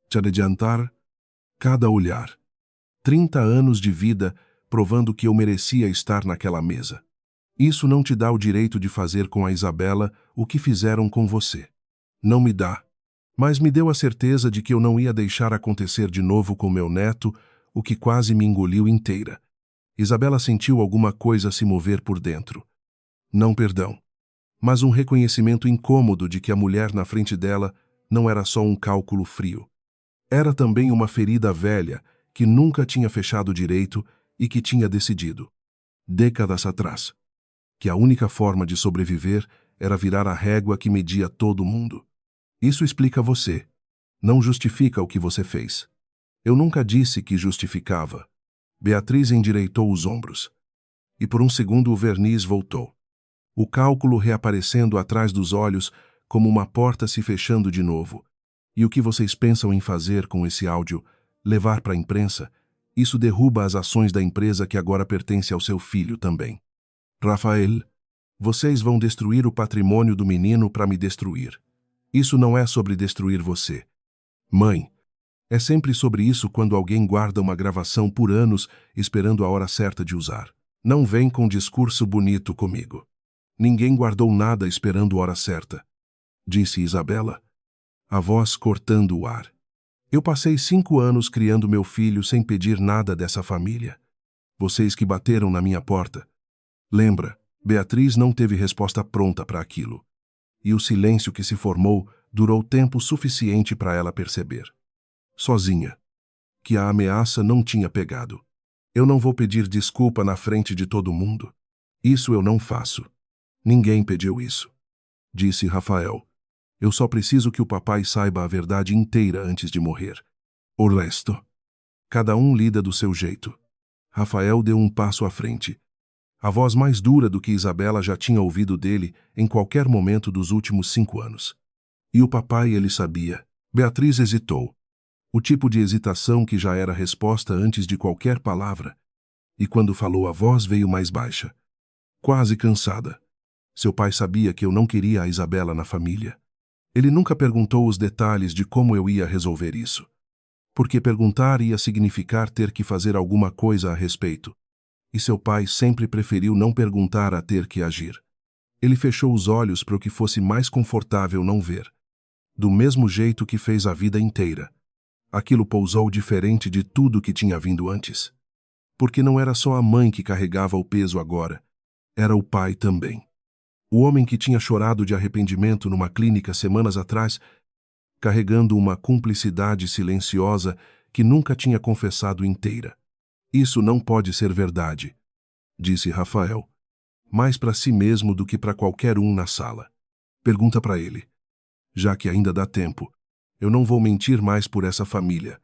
Te adiantar, cada olhar. 30 anos de vida provando que eu merecia estar naquela mesa. Isso não te dá o direito de fazer com a Isabela o que fizeram com você. Não me dá. Mas me deu a certeza de que eu não ia deixar acontecer de novo com meu neto, o que quase me engoliu inteira. Isabela sentiu alguma coisa se mover por dentro. Não perdão, mas um reconhecimento incômodo de que a mulher na frente dela não era só um cálculo frio. Era também uma ferida velha que nunca tinha fechado direito e que tinha decidido, décadas atrás, que a única forma de sobreviver era virar a régua que media todo mundo. Isso explica você. Não justifica o que você fez. Eu nunca disse que justificava. Beatriz endireitou os ombros. E por um segundo o verniz voltou. O cálculo reaparecendo atrás dos olhos como uma porta se fechando de novo. E o que vocês pensam em fazer com esse áudio? Levar para a imprensa? Isso derruba as ações da empresa que agora pertence ao seu filho também. Rafael, vocês vão destruir o patrimônio do menino para me destruir. Isso não é sobre destruir você. Mãe, é sempre sobre isso quando alguém guarda uma gravação por anos esperando a hora certa de usar. Não vem com discurso bonito comigo. Ninguém guardou nada esperando a hora certa, disse Isabela, a voz cortando o ar. Eu passei 5 anos criando meu filho sem pedir nada dessa família. Vocês que bateram na minha porta. Lembra, Beatriz não teve resposta pronta para aquilo. E o silêncio que se formou durou tempo suficiente para ela perceber. Sozinha. Que a ameaça não tinha pegado. Eu não vou pedir desculpa na frente de todo mundo. Isso eu não faço. Ninguém pediu isso. Disse Rafael. Eu só preciso que o papai saiba a verdade inteira antes de morrer. O resto. Cada um lida do seu jeito. Rafael deu um passo à frente. A voz mais dura do que Isabela já tinha ouvido dele em qualquer momento dos últimos 5 anos. E o papai ele sabia. Beatriz hesitou. O tipo de hesitação que já era resposta antes de qualquer palavra. E quando falou a voz veio mais baixa. Quase cansada. Seu pai sabia que eu não queria a Isabela na família. Ele nunca perguntou os detalhes de como eu ia resolver isso. Porque perguntar ia significar ter que fazer alguma coisa a respeito. E seu pai sempre preferiu não perguntar a ter que agir. Ele fechou os olhos para o que fosse mais confortável não ver. Do mesmo jeito que fez a vida inteira. Aquilo pousou diferente de tudo que tinha vindo antes. Porque não era só a mãe que carregava o peso agora. Era o pai também. O homem que tinha chorado de arrependimento numa clínica semanas atrás, carregando uma cumplicidade silenciosa que nunca tinha confessado inteira. Isso não pode ser verdade, disse Rafael, mais para si mesmo do que para qualquer um na sala. Pergunta para ele. Já que ainda dá tempo. Eu não vou mentir mais por essa família.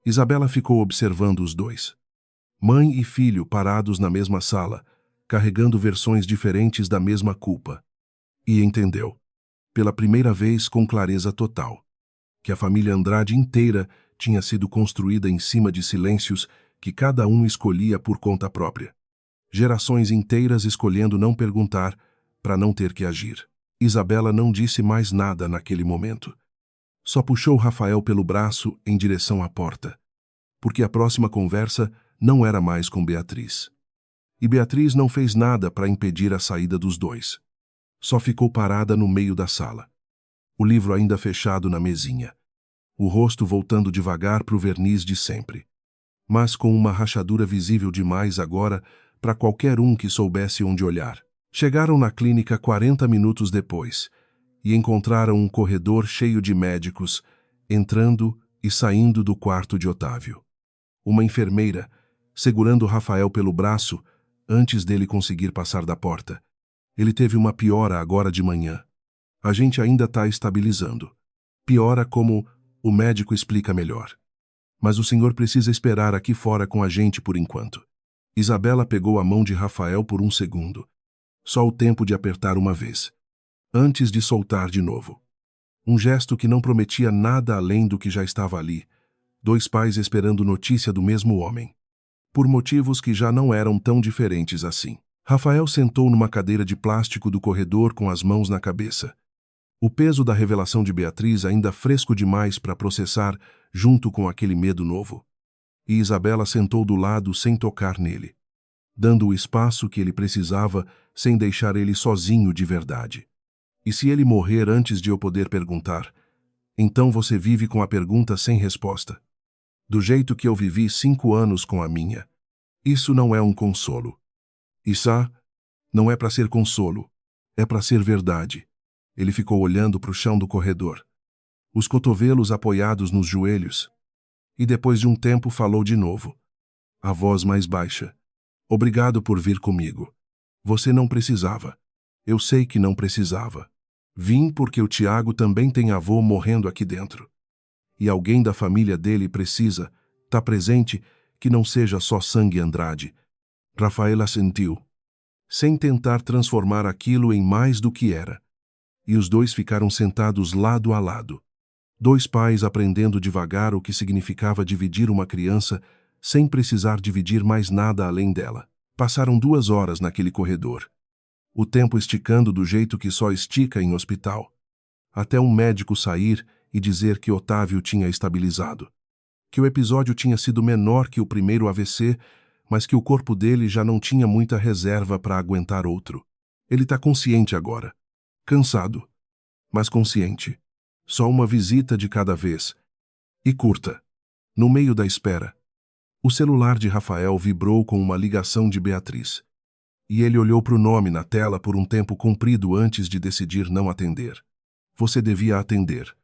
Isabela ficou observando os dois. Mãe e filho parados na mesma sala, carregando versões diferentes da mesma culpa. E entendeu, pela primeira vez com clareza total, que a família Andrade inteira tinha sido construída em cima de silêncios que cada um escolhia por conta própria. Gerações inteiras escolhendo não perguntar para não ter que agir. Isabela não disse mais nada naquele momento. Só puxou Rafael pelo braço em direção à porta, porque a próxima conversa não era mais com Beatriz. E Beatriz não fez nada para impedir a saída dos dois. Só ficou parada no meio da sala. O livro ainda fechado na mesinha. O rosto voltando devagar para o verniz de sempre. Mas com uma rachadura visível demais agora para qualquer um que soubesse onde olhar. Chegaram na clínica 40 minutos depois e encontraram um corredor cheio de médicos entrando e saindo do quarto de Otávio. Uma enfermeira segurando Rafael pelo braço antes dele conseguir passar da porta. Ele teve uma piora agora de manhã. A gente ainda está estabilizando. Piora como o médico explica melhor. Mas o senhor precisa esperar aqui fora com a gente por enquanto. Isabela pegou a mão de Rafael por um segundo. Só o tempo de apertar uma vez. Antes de soltar de novo. Um gesto que não prometia nada além do que já estava ali. Dois pais esperando notícia do mesmo homem. Por motivos que já não eram tão diferentes assim. Rafael sentou numa cadeira de plástico do corredor com as mãos na cabeça. O peso da revelação de Beatriz ainda fresco demais para processar junto com aquele medo novo. E Isabela sentou do lado sem tocar nele, dando o espaço que ele precisava sem deixar ele sozinho de verdade. E se ele morrer antes de eu poder perguntar, então você vive com a pergunta sem resposta. Do jeito que eu vivi 5 anos com a minha. Isso não é um consolo. Isso não é para ser consolo, é para ser verdade. Ele ficou olhando para o chão do corredor, os cotovelos apoiados nos joelhos, e depois de um tempo falou de novo, a voz mais baixa. Obrigado por vir comigo. Você não precisava. Eu sei que não precisava. Vim porque o Tiago também tem avô morrendo aqui dentro. E alguém da família dele precisa tá presente que não seja só sangue Andrade. Rafaela sentiu, sem tentar transformar aquilo em mais do que era. E os dois ficaram sentados lado a lado. Dois pais aprendendo devagar o que significava dividir uma criança sem precisar dividir mais nada além dela. Passaram 2 horas naquele corredor. O tempo esticando do jeito que só estica em hospital. Até um médico sair e dizer que Otávio tinha estabilizado. Que o episódio tinha sido menor que o primeiro AVC, mas que o corpo dele já não tinha muita reserva para aguentar outro. Ele está consciente agora. Cansado, mas consciente. Só uma visita de cada vez. E curta. No meio da espera, o celular de Rafael vibrou com uma ligação de Beatriz. E ele olhou para o nome na tela por um tempo comprido antes de decidir não atender. Você devia atender,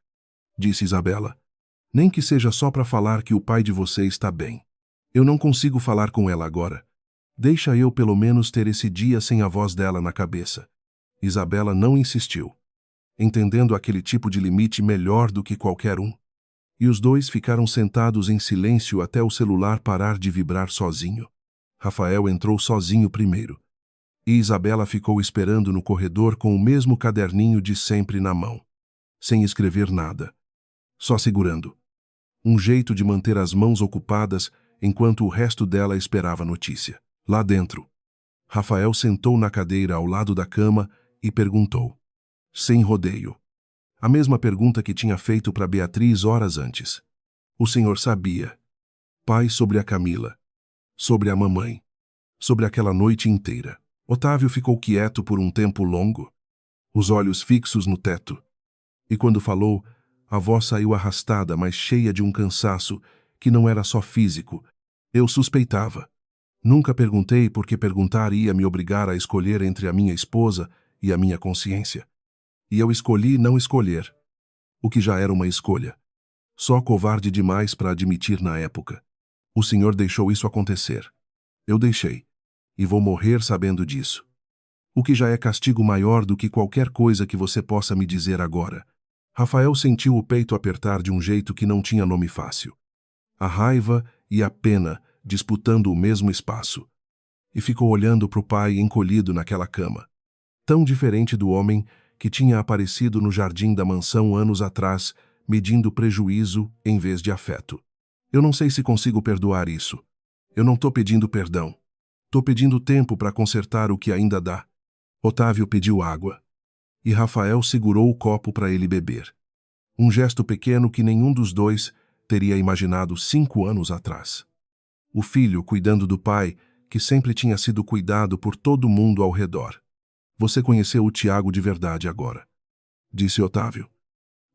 disse Isabela. Nem que seja só para falar que o pai de você está bem. Eu não consigo falar com ela agora. Deixa eu pelo menos ter esse dia sem a voz dela na cabeça. Isabela não insistiu, entendendo aquele tipo de limite melhor do que qualquer um. E os dois ficaram sentados em silêncio até o celular parar de vibrar sozinho. Rafael entrou sozinho primeiro. E Isabela ficou esperando no corredor com o mesmo caderninho de sempre na mão. Sem escrever nada. Só segurando. Um jeito de manter as mãos ocupadas enquanto o resto dela esperava notícia. Lá dentro, Rafael sentou na cadeira ao lado da cama e perguntou, sem rodeio, a mesma pergunta que tinha feito para Beatriz horas antes. O senhor sabia. Pai, sobre a Camila. Sobre a mamãe. Sobre aquela noite inteira. Otávio ficou quieto por um tempo longo, os olhos fixos no teto. E quando falou, a voz saiu arrastada, mas cheia de um cansaço que não era só físico. Eu suspeitava. Nunca perguntei porque perguntar ia me obrigar a escolher entre a minha esposa e a minha consciência. E eu escolhi não escolher, o que já era uma escolha. Só covarde demais para admitir na época. O senhor deixou isso acontecer. Eu deixei. E vou morrer sabendo disso. o que já é castigo maior do que qualquer coisa que você possa me dizer agora. Rafael sentiu o peito apertar de um jeito que não tinha nome fácil. A raiva e a pena disputando o mesmo espaço. E ficou olhando para o pai encolhido naquela cama. Tão diferente do homem que tinha aparecido no jardim da mansão anos atrás, medindo prejuízo em vez de afeto. Eu não sei se consigo perdoar isso. Eu não tô pedindo perdão. Tô pedindo tempo para consertar o que ainda dá. Otávio pediu água. E Rafael segurou o copo para ele beber. Um gesto pequeno que nenhum dos dois teria imaginado 5 anos atrás. O filho cuidando do pai, que sempre tinha sido cuidado por todo mundo ao redor. Você conheceu o Tiago de verdade agora, disse Otávio.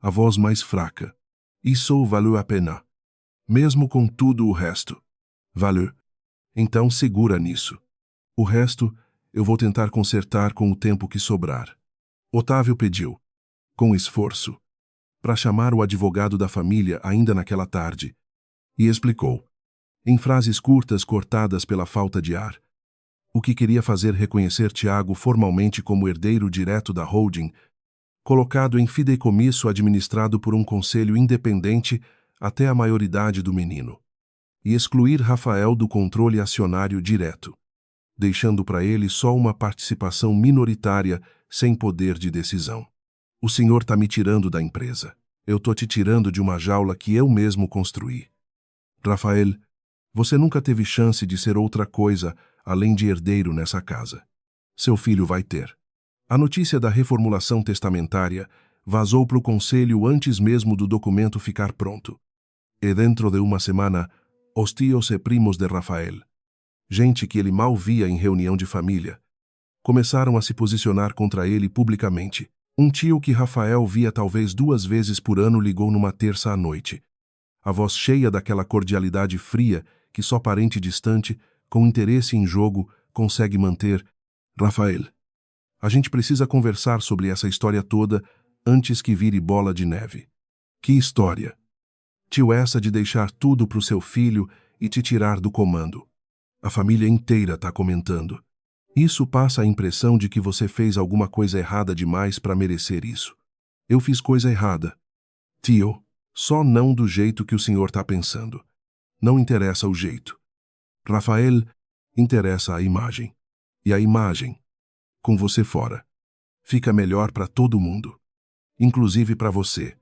A voz mais fraca. Isso valeu a pena. Mesmo com tudo o resto. Valeu. Então segura nisso. O resto eu vou tentar consertar com o tempo que sobrar. Otávio pediu, com esforço, para chamar o advogado da família ainda naquela tarde, e explicou, em frases curtas cortadas pela falta de ar, o que queria fazer reconhecer Tiago formalmente como herdeiro direto da holding, colocado em fideicomisso administrado por um conselho independente até a maioridade do menino, e excluir Rafael do controle acionário direto, deixando para ele só uma participação minoritária sem poder de decisão. O senhor tá me tirando da empresa. Eu tô te tirando de uma jaula que eu mesmo construí. Rafael, você nunca teve chance de ser outra coisa além de herdeiro nessa casa. Seu filho vai ter. A notícia da reformulação testamentária vazou para o conselho antes mesmo do documento ficar pronto. E dentro de uma semana, os tios e primos de Rafael, gente que ele mal via em reunião de família, começaram a se posicionar contra ele publicamente. Um tio que Rafael via talvez 2 vezes por ano ligou numa terça à noite. A voz cheia daquela cordialidade fria que só parente distante, com interesse em jogo, consegue manter. Rafael, a gente precisa conversar sobre essa história toda antes que vire bola de neve. Que história? Tio, essa de deixar tudo pro seu filho e te tirar do comando. A família inteira tá comentando. Isso passa a impressão de que você fez alguma coisa errada demais para merecer isso. Eu fiz coisa errada. Tio, só não do jeito que o senhor tá pensando. Não interessa o jeito. Rafael, interessa a imagem. E a imagem, com você fora, fica melhor para todo mundo. Inclusive para você.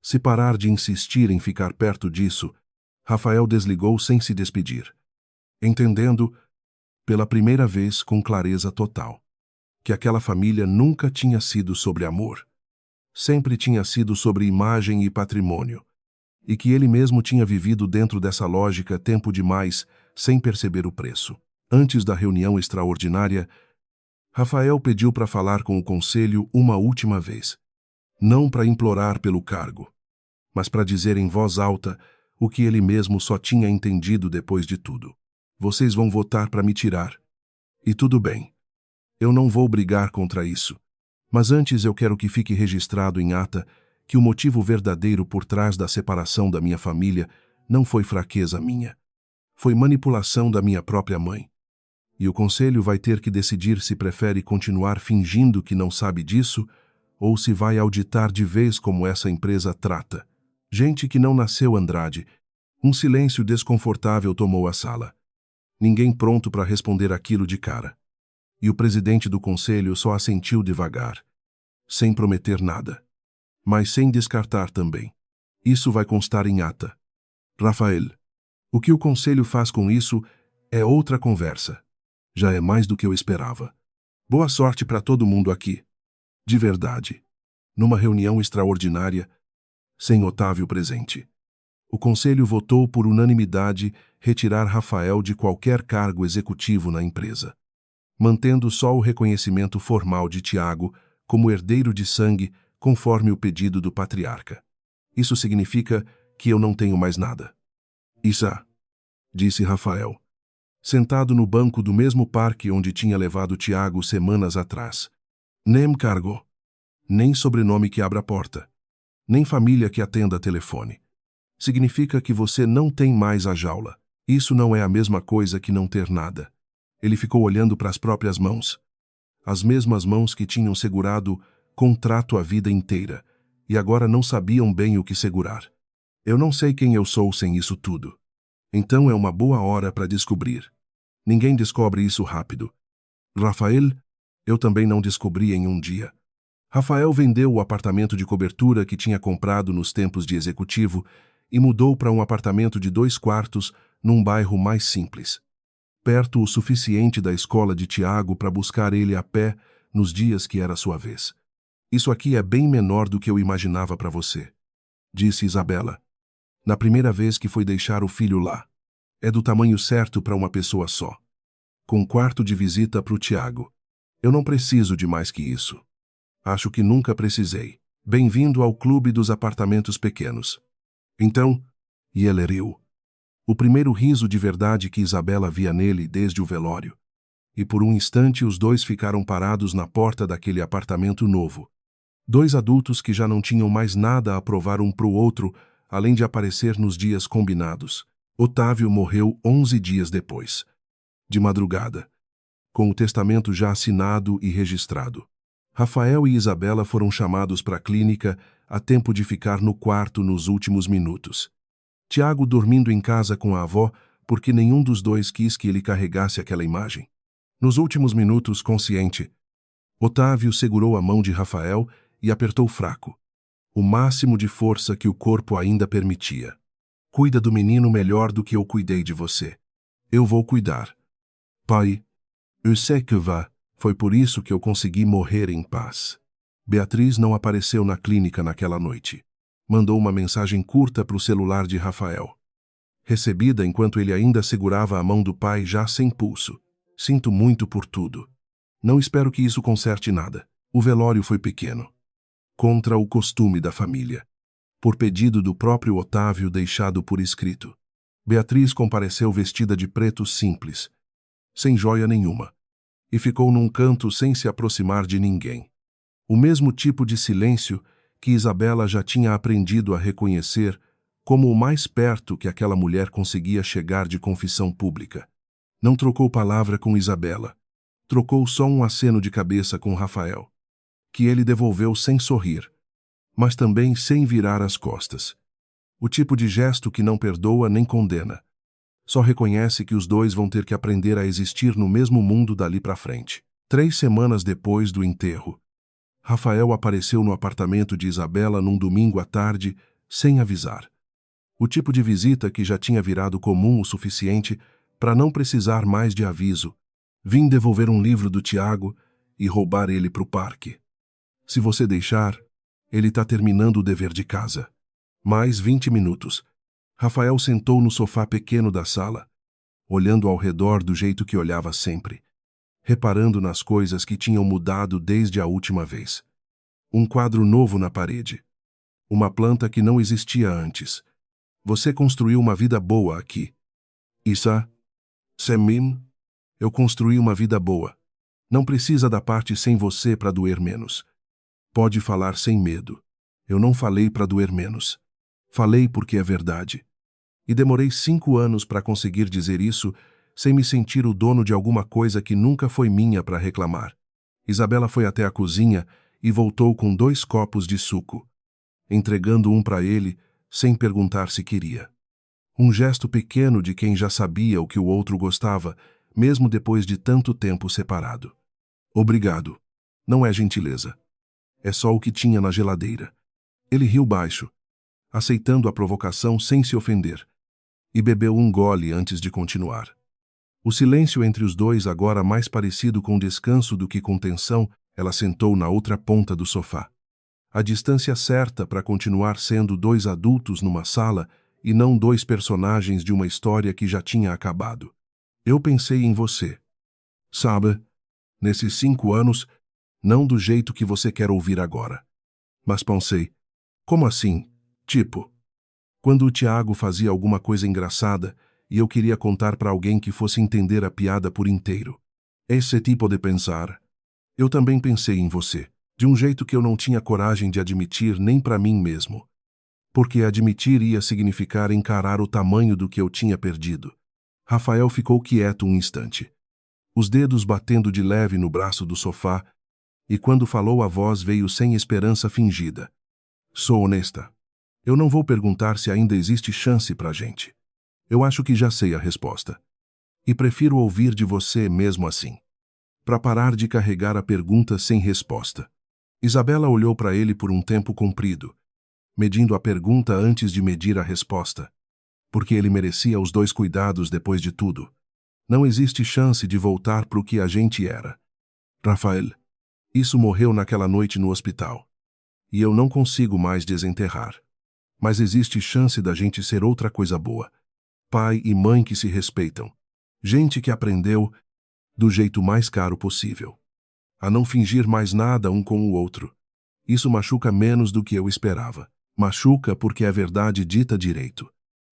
Se parar de insistir em ficar perto disso, Rafael desligou sem se despedir. Entendendo, pela primeira vez com clareza total, que aquela família nunca tinha sido sobre amor. Sempre tinha sido sobre imagem e patrimônio, e que ele mesmo tinha vivido dentro dessa lógica tempo demais, sem perceber o preço. Antes da reunião extraordinária, Rafael pediu para falar com o conselho uma última vez. Não para implorar pelo cargo, mas para dizer em voz alta o que ele mesmo só tinha entendido depois de tudo. Vocês vão votar para me tirar. E tudo bem. Eu não vou brigar contra isso. Mas antes eu quero que fique registrado em ata que o motivo verdadeiro por trás da separação da minha família não foi fraqueza minha. Foi manipulação da minha própria mãe. E o conselho vai ter que decidir se prefere continuar fingindo que não sabe disso ou se vai auditar de vez como essa empresa trata. Gente que não nasceu Andrade. Um silêncio desconfortável tomou a sala. Ninguém pronto para responder aquilo de cara. E o presidente do conselho só assentiu devagar, sem prometer nada, mas sem descartar também. Isso vai constar em ata. Rafael, o que o conselho faz com isso é outra conversa. Já é mais do que eu esperava. Boa sorte para todo mundo aqui. De verdade. Numa reunião extraordinária, sem Otávio presente. O conselho votou por unanimidade retirar Rafael de qualquer cargo executivo na empresa, mantendo só o reconhecimento formal de Tiago como herdeiro de sangue conforme o pedido do patriarca. Isso significa que eu não tenho mais nada. Isa, disse Rafael, sentado no banco do mesmo parque onde tinha levado Tiago semanas atrás. Nem cargo, nem sobrenome que abra a porta, nem família que atenda telefone. Significa que você não tem mais a jaula. Isso não é a mesma coisa que não ter nada. Ele ficou olhando para as próprias mãos. As mesmas mãos que tinham segurado contrato a vida inteira, e agora não sabiam bem o que segurar. Eu não sei quem eu sou sem isso tudo. Então é uma boa hora para descobrir. Ninguém descobre isso rápido. Rafael, eu também não descobri em um dia. Rafael vendeu o apartamento de cobertura que tinha comprado nos tempos de executivo e mudou para um apartamento de 2 quartos num bairro mais simples, perto o suficiente da escola de Tiago para buscar ele a pé nos dias que era sua vez. Isso aqui é bem menor do que eu imaginava para você, disse Isabela, na primeira vez que foi deixar o filho lá. É do tamanho certo para uma pessoa só. Com quarto de visita para o Tiago. Eu não preciso de mais que isso. Acho que nunca precisei. Bem-vindo ao clube dos apartamentos pequenos. Então, e ele riu. O primeiro riso de verdade que Isabela via nele desde o velório. E por um instante os dois ficaram parados na porta daquele apartamento novo. 2 adultos que já não tinham mais nada a provar um para o outro, além de aparecer nos dias combinados. Otávio morreu 11 dias depois. De madrugada. Com o testamento já assinado e registrado. Rafael e Isabela foram chamados para a clínica a tempo de ficar no quarto nos últimos minutos. Tiago dormindo em casa com a avó porque nenhum dos dois quis que ele carregasse aquela imagem. Nos últimos minutos, consciente, Otávio segurou a mão de Rafael e apertou fraco, o máximo de força que o corpo ainda permitia. Cuida do menino melhor do que eu cuidei de você. Eu vou cuidar. Pai, eu sei que vai. Foi por isso que eu consegui morrer em paz. Beatriz não apareceu na clínica naquela noite. Mandou uma mensagem curta para o celular de Rafael. Recebida enquanto ele ainda segurava a mão do pai já sem pulso. Sinto muito por tudo. Não espero que isso conserte nada. O velório foi pequeno. Contra o costume da família. Por pedido do próprio Otávio deixado por escrito. Beatriz compareceu vestida de preto simples, sem joia nenhuma, e ficou num canto sem se aproximar de ninguém. O mesmo tipo de silêncio que Isabela já tinha aprendido a reconhecer como o mais perto que aquela mulher conseguia chegar de confissão pública. Não trocou palavra com Isabela. Trocou só um aceno de cabeça com Rafael, que ele devolveu sem sorrir, mas também sem virar as costas. O tipo de gesto que não perdoa nem condena. Só reconhece que os dois vão ter que aprender a existir no mesmo mundo dali para frente. 3 semanas depois do enterro, Rafael apareceu no apartamento de Isabela num domingo à tarde, sem avisar. O tipo de visita que já tinha virado comum o suficiente para não precisar mais de aviso. Vim devolver um livro do Tiago e roubar ele para o parque. Se você deixar, ele está terminando o dever de casa. Mais 20 minutos. Rafael sentou no sofá pequeno da sala, olhando ao redor do jeito que olhava sempre, reparando nas coisas que tinham mudado desde a última vez. Um quadro novo na parede. Uma planta que não existia antes. Você construiu uma vida boa aqui. Issa, Semim, eu construí uma vida boa. Não precisa da parte sem você para doer menos. Pode falar sem medo. Eu não falei para doer menos. Falei porque é verdade. E demorei 5 anos para conseguir dizer isso sem me sentir o dono de alguma coisa que nunca foi minha para reclamar. Isabela foi até a cozinha e voltou com 2 copos de suco, entregando um para ele sem perguntar se queria. Um gesto pequeno de quem já sabia o que o outro gostava, mesmo depois de tanto tempo separado. Obrigado. Não é gentileza. É só o que tinha na geladeira. Ele riu baixo, aceitando a provocação sem se ofender, e bebeu um gole antes de continuar. O silêncio entre os dois, agora mais parecido com descanso do que com tensão, ela sentou na outra ponta do sofá. A distância certa para continuar sendo 2 adultos numa sala e não 2 personagens de uma história que já tinha acabado. Eu pensei em você. Sabe, nesses 5 anos, não do jeito que você quer ouvir agora. Mas pensei, como assim? Tipo, quando o Tiago fazia alguma coisa engraçada e eu queria contar para alguém que fosse entender a piada por inteiro. Esse tipo de pensar. Eu também pensei em você, de um jeito que eu não tinha coragem de admitir nem para mim mesmo. Porque admitir ia significar encarar o tamanho do que eu tinha perdido. Rafael ficou quieto um instante. os dedos batendo de leve no braço do sofá, e quando falou a voz veio sem esperança fingida. Sou honesta. Eu não vou perguntar se ainda existe chance pra gente. Eu acho que já sei a resposta. E prefiro ouvir de você mesmo assim. Para parar de carregar a pergunta sem resposta. Isabela olhou para ele por um tempo comprido, medindo a pergunta antes de medir a resposta. Porque ele merecia os dois cuidados depois de tudo. Não existe chance de voltar pro que a gente era. Rafael, isso morreu naquela noite no hospital. E eu não consigo mais desenterrar. Mas existe chance da gente ser outra coisa boa. Pai e mãe que se respeitam. Gente que aprendeu, do jeito mais caro possível, a não fingir mais nada um com o outro. Isso machuca menos do que eu esperava. Machuca porque é verdade dita direito.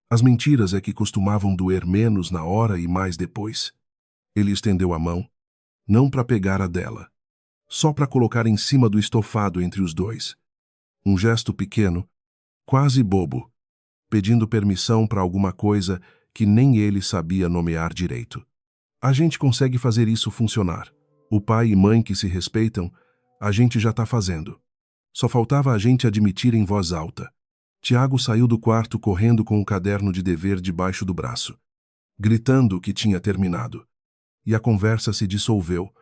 As mentiras é que costumavam doer menos na hora e mais depois. Ele estendeu a mão, não para pegar a dela, só para colocar em cima do estofado entre os dois. Um gesto pequeno, quase bobo, pedindo permissão para alguma coisa que nem ele sabia nomear direito. A gente consegue fazer isso funcionar. O pai e mãe que se respeitam, a gente já está fazendo. Só faltava a gente admitir em voz alta. Tiago saiu do quarto correndo com o caderno de dever debaixo do braço, gritando que tinha terminado. E a conversa se dissolveu,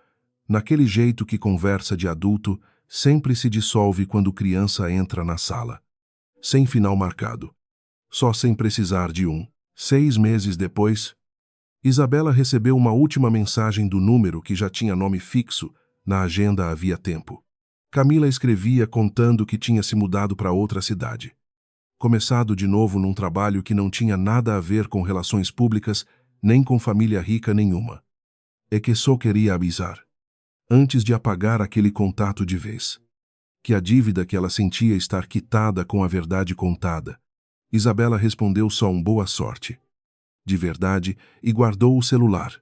naquele jeito que conversa de adulto sempre se dissolve quando criança entra na sala. Sem final marcado. Só sem precisar de um. 6 meses depois, Isabela recebeu uma última mensagem do número que já tinha nome fixo na agenda havia tempo. Camila escrevia contando que tinha se mudado para outra cidade. Começado de novo num trabalho que não tinha nada a ver com relações públicas, nem com família rica nenhuma. É que só queria avisar, antes de apagar aquele contato de vez, que a dívida que ela sentia estar quitada com a verdade contada. Isabela respondeu só um boa sorte. De verdade, e guardou o celular,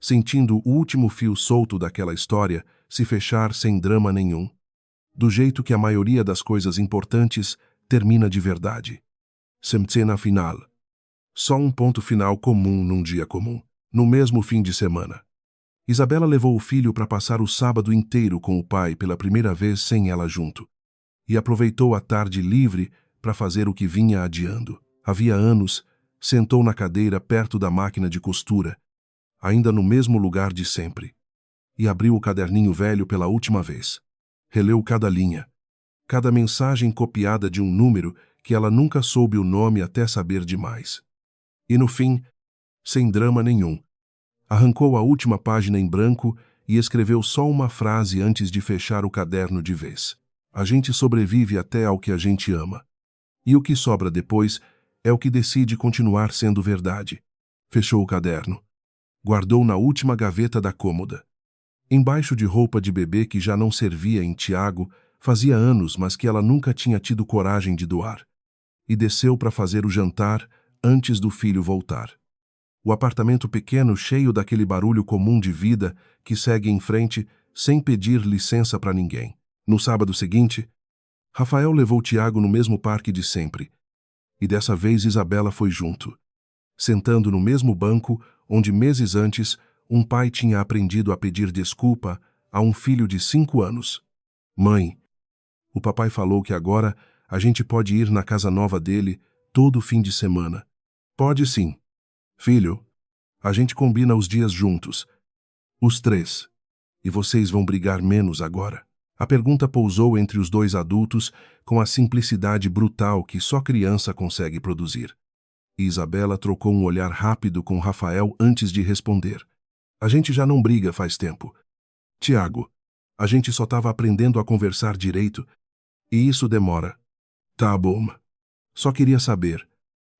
sentindo o último fio solto daquela história se fechar sem drama nenhum, do jeito que a maioria das coisas importantes termina de verdade. Sem cena final. Só um ponto final comum num dia comum, no mesmo fim de semana. Isabela levou o filho para passar o sábado inteiro com o pai pela primeira vez sem ela junto, e aproveitou a tarde livre para fazer o que vinha adiando. Havia anos, sentou na cadeira perto da máquina de costura, ainda no mesmo lugar de sempre, e abriu o caderninho velho pela última vez. Releu cada linha, cada mensagem copiada de um número que ela nunca soube o nome até saber demais. E no fim, sem drama nenhum, arrancou a última página em branco e escreveu só uma frase antes de fechar o caderno de vez. A gente sobrevive até ao que a gente ama. E o que sobra depois é o que decide continuar sendo verdade. Fechou o caderno. Guardou na última gaveta da cômoda. Embaixo de roupa de bebê que já não servia em Tiago, fazia anos, mas que ela nunca tinha tido coragem de doar. E desceu para fazer o jantar antes do filho voltar. O apartamento pequeno cheio daquele barulho comum de vida que segue em frente sem pedir licença para ninguém. No sábado seguinte, Rafael levou Tiago no mesmo parque de sempre. E dessa vez Isabela foi junto, sentando no mesmo banco onde meses antes um pai tinha aprendido a pedir desculpa a um filho de 5 anos. Mãe, o papai falou que agora a gente pode ir na casa nova dele todo fim de semana. Pode sim. Filho, a gente combina os dias juntos. Os 3. E vocês vão brigar menos agora. A pergunta pousou entre os dois adultos com a simplicidade brutal que só criança consegue produzir. E Isabela trocou um olhar rápido com Rafael antes de responder. A gente já não briga faz tempo. Tiago, a gente só estava aprendendo a conversar direito. E isso demora. Tá bom. Só queria saber.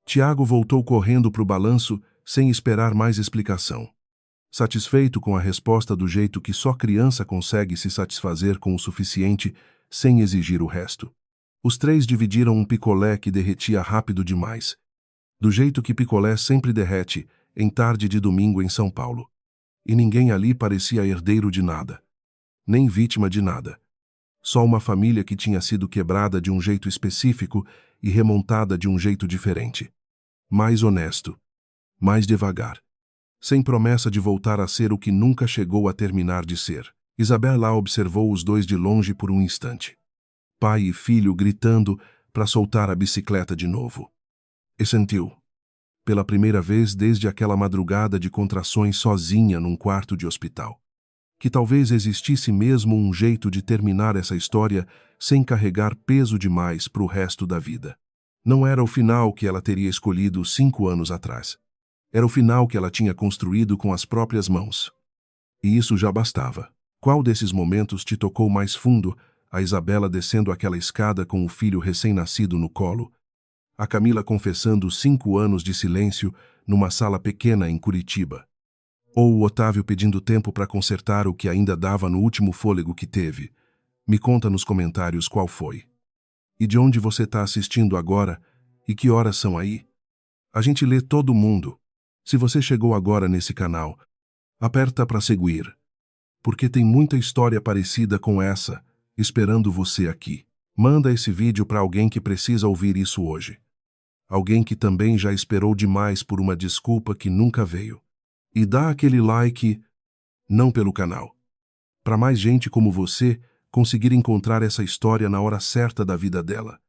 Tiago voltou correndo pro balanço sem esperar mais explicação. Satisfeito com a resposta do jeito que só criança consegue se satisfazer com o suficiente sem exigir o resto. Os 3 dividiram um picolé que derretia rápido demais, do jeito que picolé sempre derrete em tarde de domingo em São Paulo. E ninguém ali parecia herdeiro de nada, nem vítima de nada. Só uma família que tinha sido quebrada de um jeito específico e remontada de um jeito diferente. Mais honesto, mais devagar, sem promessa de voltar a ser o que nunca chegou a terminar de ser. Isabela observou os dois de longe por um instante. Pai e filho gritando para soltar a bicicleta de novo. E sentiu, pela primeira vez desde aquela madrugada de contrações sozinha num quarto de hospital, que talvez existisse mesmo um jeito de terminar essa história sem carregar peso demais para o resto da vida. Não era o final que ela teria escolhido 5 anos atrás. Era o final que ela tinha construído com as próprias mãos. E isso já bastava. Qual desses momentos te tocou mais fundo? A Isabela descendo aquela escada com o filho recém-nascido no colo. A Camila confessando 5 anos de silêncio numa sala pequena em Curitiba. Ou o Otávio pedindo tempo para consertar o que ainda dava no último fôlego que teve. Me conta nos comentários qual foi. E de onde você está assistindo agora? E que horas são aí? A gente lê todo mundo. Se você chegou agora nesse canal, aperta para seguir. Porque tem muita história parecida com essa, esperando você aqui. Manda esse vídeo para alguém que precisa ouvir isso hoje. Alguém que também já esperou demais por uma desculpa que nunca veio. E dá aquele like, não pelo canal. Para mais gente como você conseguir encontrar essa história na hora certa da vida dela.